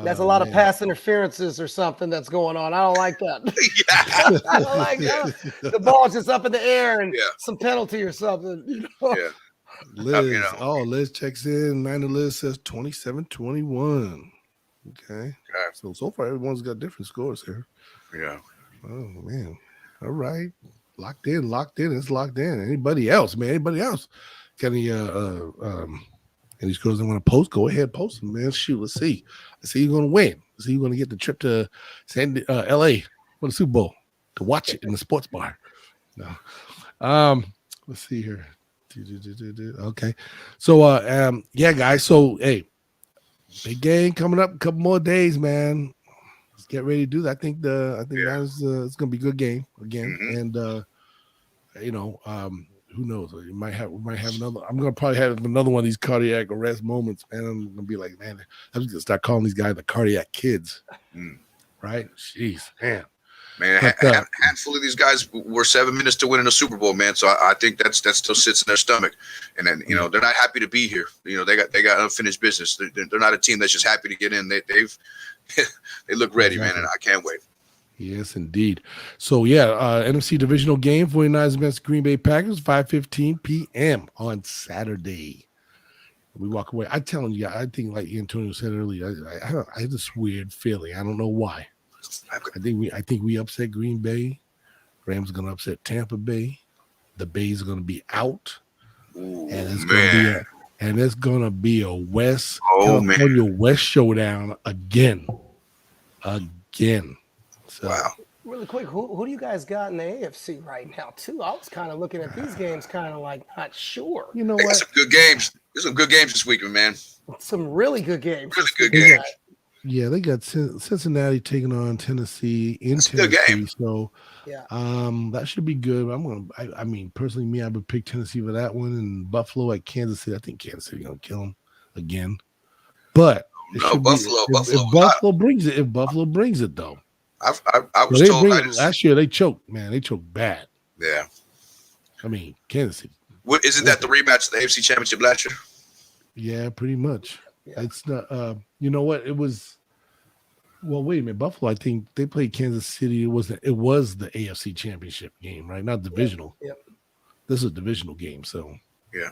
That's a lot of pass interferences or something that's going on. I don't like that. Yeah. I don't like that. The ball's just up in the air and Yeah. some penalty or something. You know? Yeah. Liz, Liz checks in. Niner Liz says 27-21. Okay. So far, everyone's got different scores here. Yeah. Oh, man. All right. Locked in. It's locked in. Anybody else, man? Anybody else? Got any scores they want to post? Go ahead, post them, man. Shoot, let's see. Let's see who's going to win. Let's see who's going to get the trip to LA for the Super Bowl to watch it in the sports bar. No. Let's see here. Okay. So, yeah, guys. So, hey, big game coming up. A couple more days, man. Let's get ready to do that. I think it's going to be a good game again. Mm-hmm. And who knows? We might have another. I'm gonna probably have another one of these cardiac arrest moments, man. I'm gonna be like, man, I'm just gonna start calling these guys the cardiac kids, right? Jeez, man. A handful of these guys were 7 minutes to winning a Super Bowl, man. So I think that still sits in their stomach, and then they're not happy to be here. They got unfinished business. They're not a team that's just happy to get in. They look ready, man, and I can't wait. Yes, indeed. So, yeah, NFC divisional game, 49ers against Green Bay Packers, 5:15 p.m. on Saturday. We walk away. I'm telling you, I think like Antonio said earlier, I have this weird feeling. I don't know why. I think we upset Green Bay. Rams are going to upset Tampa Bay. The Bay's going to be out. Ooh, and it's going to be a California West showdown again. So, wow. Really quick, who do you guys got in the AFC right now, too? I was kind of looking at these games, kind of like not sure. You know They got what? some good games. There's some good games this weekend, man. Some really good games. Really good games. Yeah, they got Cincinnati taking on Tennessee in That's a good Tennessee. game. So, Yeah. that should be good. I mean, personally, I would pick Tennessee for that one, and Buffalo at Kansas City. I think Kansas City gonna kill them again. But Buffalo if Buffalo brings it, though. I was told last year they choked, man. They choked bad. Yeah. I mean, Kansas City. Isn't that the rematch of the AFC Championship last year? Yeah, pretty much. Yeah. It's not. You know what? It was. Well, wait a minute. Buffalo, I think they played Kansas City. It was the AFC Championship game, right? Not divisional. Yep. This is a divisional game, so Yeah.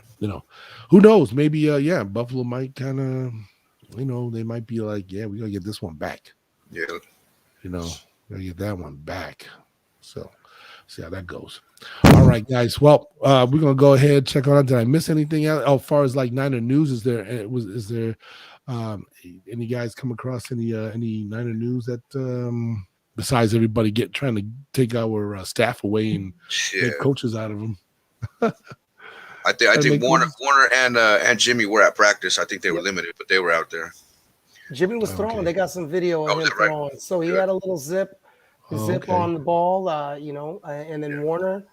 Who knows? Maybe Buffalo might kind of, they might be like, yeah, we gotta get this one back. Yeah. Gotta get that one back. So see how that goes. All right, guys. Well, we're gonna go ahead check on. Did I miss anything else? As far as like Niner news, is there any guys come across any Niner news that besides everybody trying to take our staff away and get coaches out of them? I think Warner and Jimmy were at practice. I think they were limited, but they were out there. Jimmy was throwing. They got some video of him throwing. So he had a little zip on the ball, and then Warner,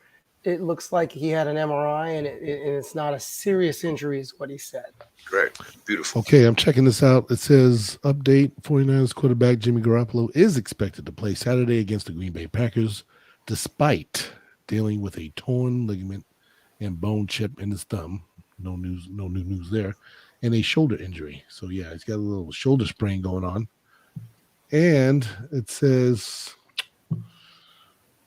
it looks like he had an MRI, and it's not a serious injury is what he said. Great. Beautiful. Okay, I'm checking this out. It says, update, 49ers quarterback Jimmy Garoppolo is expected to play Saturday against the Green Bay Packers, despite dealing with a torn ligament and bone chip in his thumb. No new news there. And a shoulder injury. So, yeah, he's got a little shoulder sprain going on. And it says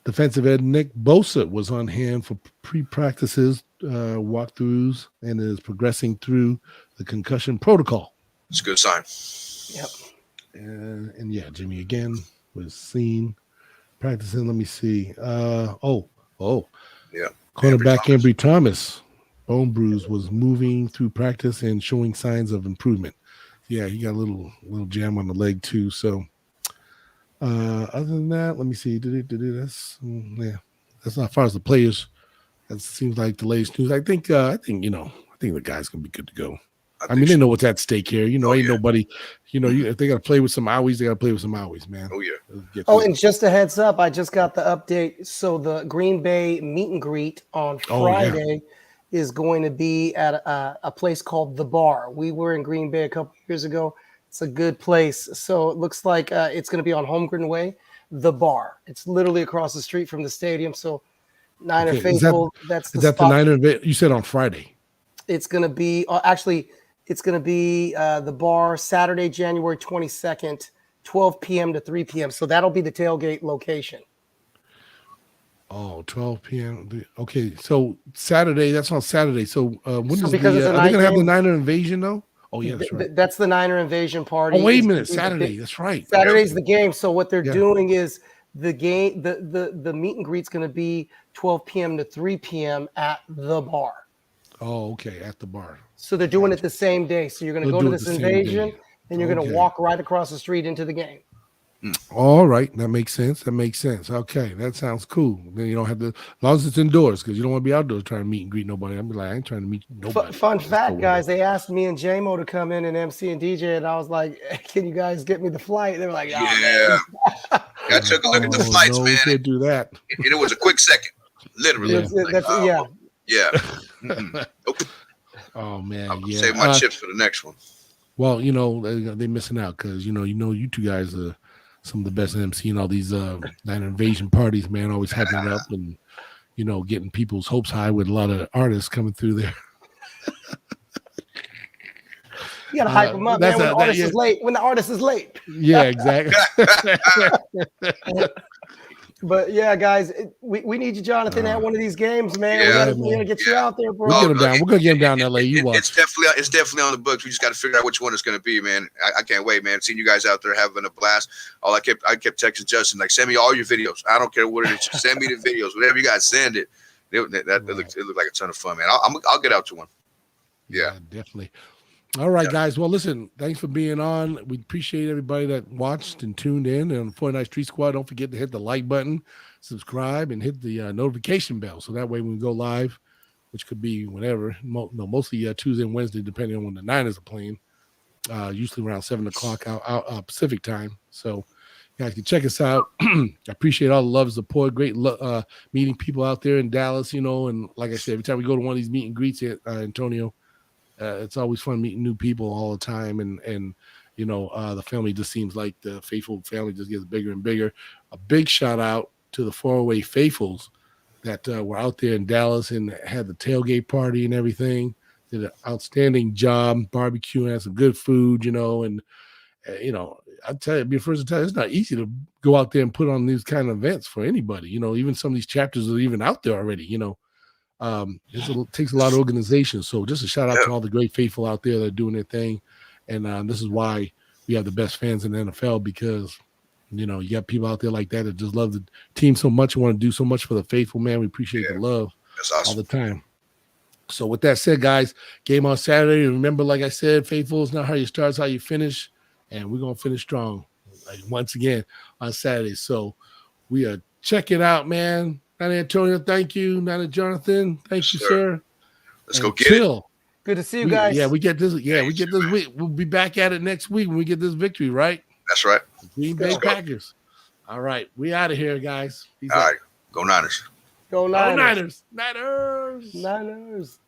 defensive end Nick Bosa was on hand for pre-practices, walkthroughs, and is progressing through the concussion protocol. It's a good sign. Yep. And yeah, Jimmy again was seen practicing. Let me see. Yeah. Cornerback Ambry Thomas. Bone bruise was moving through practice and showing signs of improvement. Yeah, he got a little jam on the leg too. So, other than that, let me see. That's not as far as the players. That seems like the latest news. I think the guy's gonna be good to go. I mean, they know what's at stake here. You know, Oh, ain't yeah. nobody. You know, if they got to play with some owies, they got to play with some owies, man. Oh, yeah. Let's get Oh, through and it. just a heads up, I just got the update. So the Green Bay meet and greet on Oh, yeah. Friday is going to be at a place called The Bar. We were in Green Bay a couple years ago. It's a good place. So it looks like it's going to be on Holmgren Way, The Bar. It's literally across the street from the stadium. So Niner Okay, faithful, that's the is that the spot. Niner? You said on Friday. It's going to be it's going to be The Bar Saturday, January 22nd, 12 p.m. to 3 p.m. So that'll be the tailgate location. Oh, 12 p.m. Okay, so Saturday. That's on Saturday. So when So is because it's the? a Are they night gonna have the game, Niner invasion though? Oh yeah, that's right. That's the Niner invasion party. Oh wait a It's minute, gonna be the Saturday. big- That's right. Saturday's the game. So what they're Yeah. doing is the game, the meet and greet's going to be 12 p.m. to 3 p.m. at The Bar. Oh, okay, at the bar. So they're doing it the same day. So you're going to They'll go to do it this the same invasion, day. and you're going Okay. to walk right across the street into the game. All right, that makes sense. Okay, that sounds cool. Then you don't have to, as long as it's indoors, because you don't want to be outdoors trying to meet and greet nobody. I'd be like, I ain't trying to meet nobody. Fun Let's fact, go guys, with it. they asked me and JMO to come in and MC and DJ, and I was like, "Can you guys get me the flight?" They were like, "Oh, Yeah. man." I took a look at the Oh, flights, no, man. we can't do that. And it was a quick second. Literally. Yeah. That's yeah. Yeah. Nope. Oh man, I'll yeah. save my chips for the next one. Well, you know, they're missing out because you two guys are some of the best MC and all these Niner invasion parties, man, always hyping it up and getting people's hopes high with a lot of artists coming through there. You gotta hype them up, man. When the artist is late. When the artist is late. Yeah, exactly. But yeah, guys, we need you, Jonathan, at one of these games, man. Yeah, we gotta get you out there, bro. We'll get him down. We're gonna get him down to LA. You watch. It's definitely on the books. We just got to figure out which one it's going to be, man. I can't wait, man. Seeing you guys out there having a blast. I kept texting Justin, like, send me all your videos. I don't care what it is. Just send me the videos. Whatever you guys send it. It looked like a ton of fun, man. I'll get out to one. Yeah, definitely. All right, guys. Well, listen, thanks for being on. We appreciate everybody that watched and tuned in. And 49 Street Squad, don't forget to hit the like button, subscribe, and hit the notification bell. So that way when we go live, which could be whenever, mostly Tuesday and Wednesday, depending on when the Niners are playing, usually around 7 o'clock out Pacific time. So you guys can check us out. I appreciate all the love and support. Great meeting people out there in Dallas, and like I said, every time we go to one of these meet and greets at Antonio, it's always fun meeting new people all the time, and the family just seems like the faithful family just gets bigger and bigger. A big shout out to the 408 faithfuls that were out there in Dallas and had the tailgate party and everything. Did an outstanding job barbecuing, had some good food, and I tell you, be the first to tell you, it's not easy to go out there and put on these kind of events for anybody. Even some of these chapters are even out there already. It takes a lot of organization. So just a shout out to all the great faithful out there that are doing their thing. And this is why we have the best fans in the NFL, because, you got people out there like that just love the team so much, want to do so much for the faithful, man. We appreciate the love all the time. So with that said, guys, game on Saturday. Remember, like I said, faithful is not how you start, it's how you finish. And we're going to finish strong, once again, on Saturday. So we are checking out, man. Nana Antonio, thank you. Nana Jonathan, thank you, sir. Let's go get it. Good to see you guys. We get this week. We'll be back at it next week when we get this victory, right? That's right. Green Bay Packers. All right. We out of here, guys. All right. Go Niners. Go Niners. Niners. Niners.